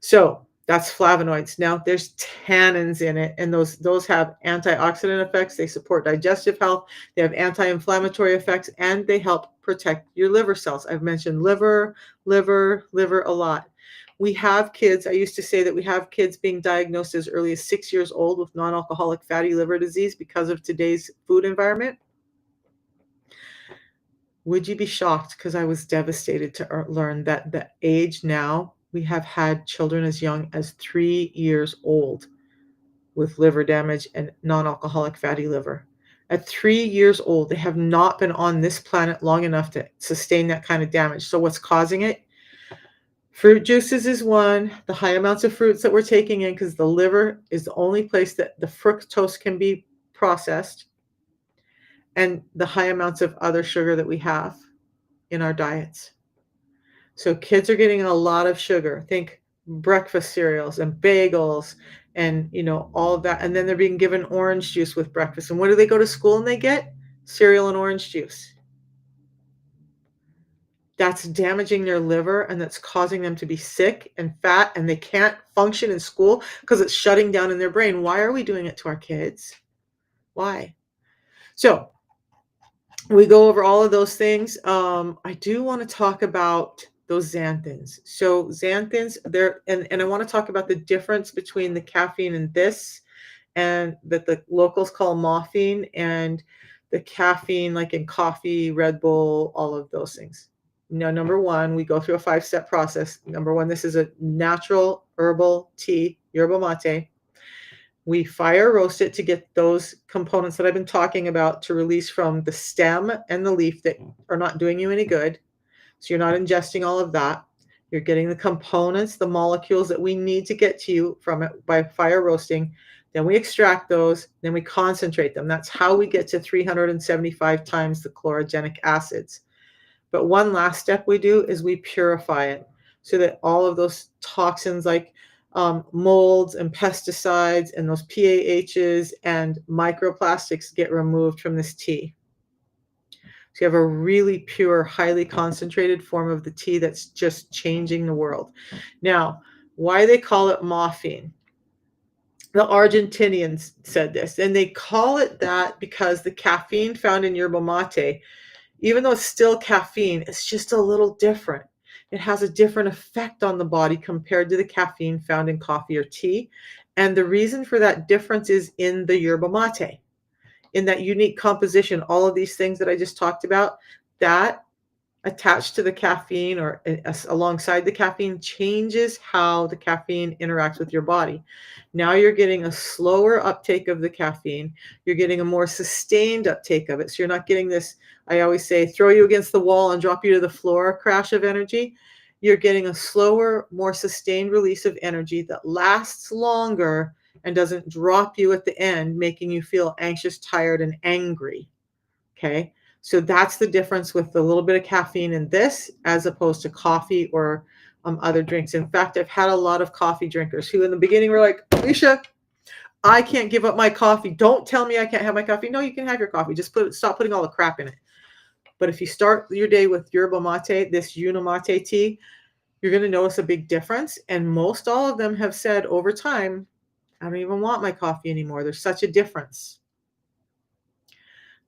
So that's flavonoids. Now there's tannins in it, and those have antioxidant effects. They support digestive health. They have anti-inflammatory effects, and they help protect your liver cells. I've mentioned liver a lot. We have kids. I used to say that we have kids being diagnosed as early as 6 years old with non-alcoholic fatty liver disease because of today's food environment. Would you be shocked? Because I was devastated to learn that the age now, we have had children as young as 3 years old with liver damage and non-alcoholic fatty liver. At 3 years old, they have not been on this planet long enough to sustain that kind of damage. So what's causing it? Fruit juices is one, the high amounts of fruits that we're taking in, because the liver is the only place that the fructose can be processed. and the high amounts of other sugar that we have in our diets. So kids are getting a lot of sugar. Think breakfast cereals and bagels and all of that. And then they're being given orange juice with breakfast. And what do they go to school and they get? Cereal and orange juice. That's damaging their liver and that's causing them to be sick and fat, and they can't function in school because it's shutting down in their brain. Why are we doing it to our kids? Why? So we go over all of those things. I do want to talk about those xanthins. So xanthins, and I want to talk about the difference between the caffeine in this, and that the locals call morphine, and the caffeine like in coffee, Red Bull, all of those things. Now, number one, we go through a 5-step process. Number one, this is a natural herbal tea, yerba mate. We fire roast it to get those components that I've been talking about to release from the stem and the leaf that are not doing you any good. So you're not ingesting all of that. You're getting the components, the molecules that we need to get to you from it by fire roasting. Then we extract those, then we concentrate them. That's how we get to 375 times the chlorogenic acids. But one last step we do is we purify it so that all of those toxins like molds and pesticides and those PAHs and microplastics get removed from this tea. So you have a really pure, highly concentrated form of the tea that's just changing the world. Now, why they call it morphine? The Argentinians said this, and they call it that because the caffeine found in yerba mate, even though it's still caffeine, it's just a little different. It has a different effect on the body compared to the caffeine found in coffee or tea. And the reason for that difference is in the yerba mate, in that unique composition. All of these things that I just talked about, that attached to the caffeine or alongside the caffeine changes how the caffeine interacts with your body. Now you're getting a slower uptake of the caffeine. You're getting a more sustained uptake of it. So you're not getting this, I always say, throw you against the wall and drop you to the floor crash of energy. You're getting a slower, more sustained release of energy that lasts longer and doesn't drop you at the end, making you feel anxious, tired, and angry. Okay. So that's the difference with a little bit of caffeine in this as opposed to coffee or other drinks. In fact, I've had a lot of coffee drinkers who in the beginning were like, Alicia, I can't give up my coffee. Don't tell me I can't have my coffee. No, you can have your coffee. Just stop putting all the crap in it. But if you start your day with yerba mate, this unimate tea, you're going to notice a big difference. And most all of them have said over time, I don't even want my coffee anymore. There's such a difference.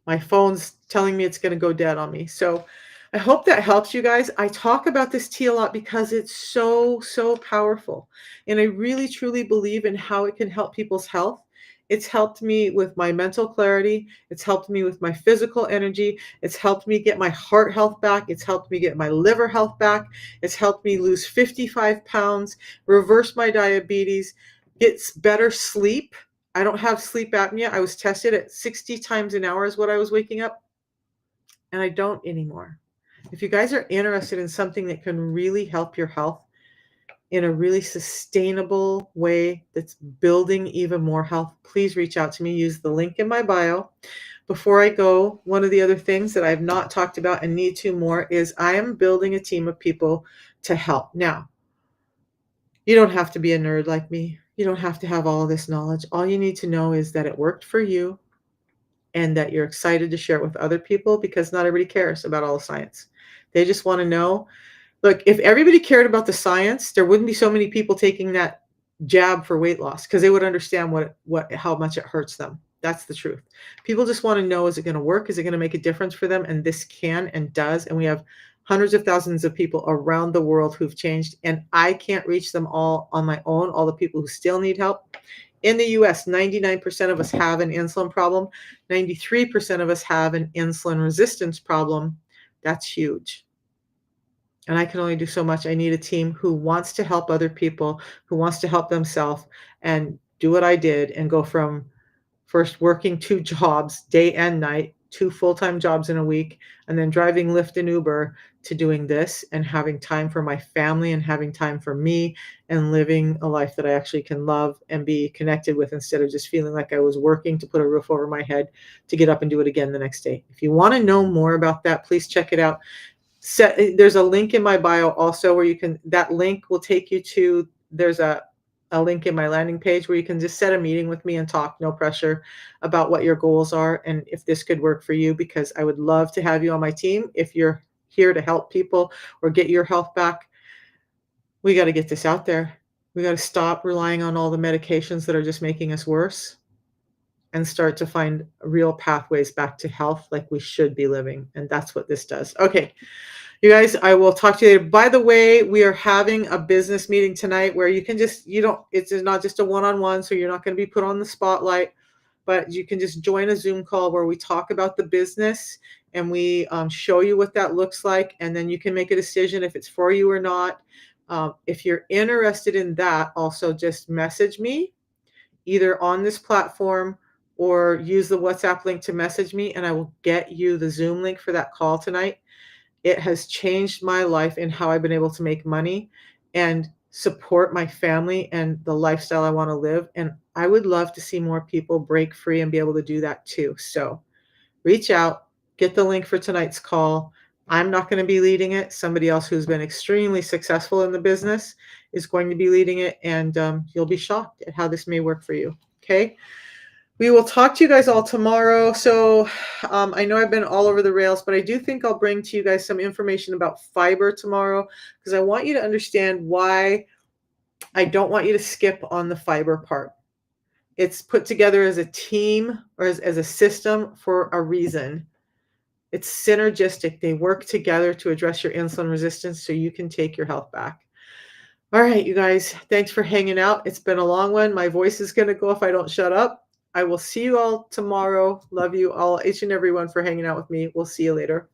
My phone's telling me it's going to go dead on me. So I hope that helps you guys. I talk about this tea a lot because it's so, so powerful. And I really, truly believe in how it can help people's health. It's helped me with my mental clarity. It's helped me with my physical energy. It's helped me get my heart health back. It's helped me get my liver health back. It's helped me lose 55 pounds, reverse my diabetes, get better sleep. I don't have sleep apnea. I was tested at 60 times an hour is what I was waking up, and I don't anymore. If you guys are interested in something that can really help your health in a really sustainable way that's building even more health, please reach out to me. Use the link in my bio. Before I go, one of the other things that I have not talked about and need to more is I am building a team of people to help. Now, you don't have to be a nerd like me. You don't have to have all of this knowledge. All you need to know is that it worked for you and that you're excited to share it with other people, because not everybody cares about all the science. They just want to know. Look, if everybody cared about the science, there wouldn't be so many people taking that jab for weight loss, because they would understand how much it hurts them. That's the truth. People just want to know, is it going to work? Is it going to make a difference for them? And this can and does. And we have hundreds of thousands of people around the world who've changed, and I can't reach them all on my own, all the people who still need help. In the US, 99% of us have an insulin problem. 93% of us have an insulin resistance problem. That's huge. And I can only do so much. I need a team who wants to help other people, who wants to help themselves and do what I did and go from first working 2 jobs day and night 2 full-time jobs in a week and then driving Lyft and Uber to doing this and having time for my family and having time for me and living a life that I actually can love and be connected with instead of just feeling like I was working to put a roof over my head to get up and do it again the next day. If you want to know more about that, please check it out. There's a link in my bio also where you can, that link will take you to, there's a link in my landing page where you can just set a meeting with me and talk, no pressure, about what your goals are and if this could work for you, because I would love to have you on my team. If you're here to help people or get your health back, we got to get this out there. We got to stop relying on all the medications that are just making us worse and start to find real pathways back to health like we should be living. And that's what this does. Okay. You guys, I will talk to you later. By the way, we are having a business meeting tonight where you can just, it's not just a one-on-one, so you're not going to be put on the spotlight, but you can just join a Zoom call where we talk about the business and we show you what that looks like. And then you can make a decision if it's for you or not. If you're interested in that, also just message me either on this platform or use the WhatsApp link to message me, and I will get you the Zoom link for that call tonight. It has changed my life in how I've been able to make money and support my family and the lifestyle I want to live. And I would love to see more people break free and be able to do that too. So reach out, get the link for tonight's call. I'm not going to be leading it. Somebody else who's been extremely successful in the business is going to be leading it. And you'll be shocked at how this may work for you. Okay. We will talk to you guys all tomorrow. So I know I've been all over the rails, but I do think I'll bring to you guys some information about fiber tomorrow, because I want you to understand why I don't want you to skip on the fiber part. It's put together as a team or as a system for a reason. It's synergistic. They work together to address your insulin resistance so you can take your health back. All right, you guys, thanks for hanging out. It's been a long one. My voice is going to go if I don't shut up. I will see you all tomorrow. Love you all, each and every one, for hanging out with me. We'll see you later.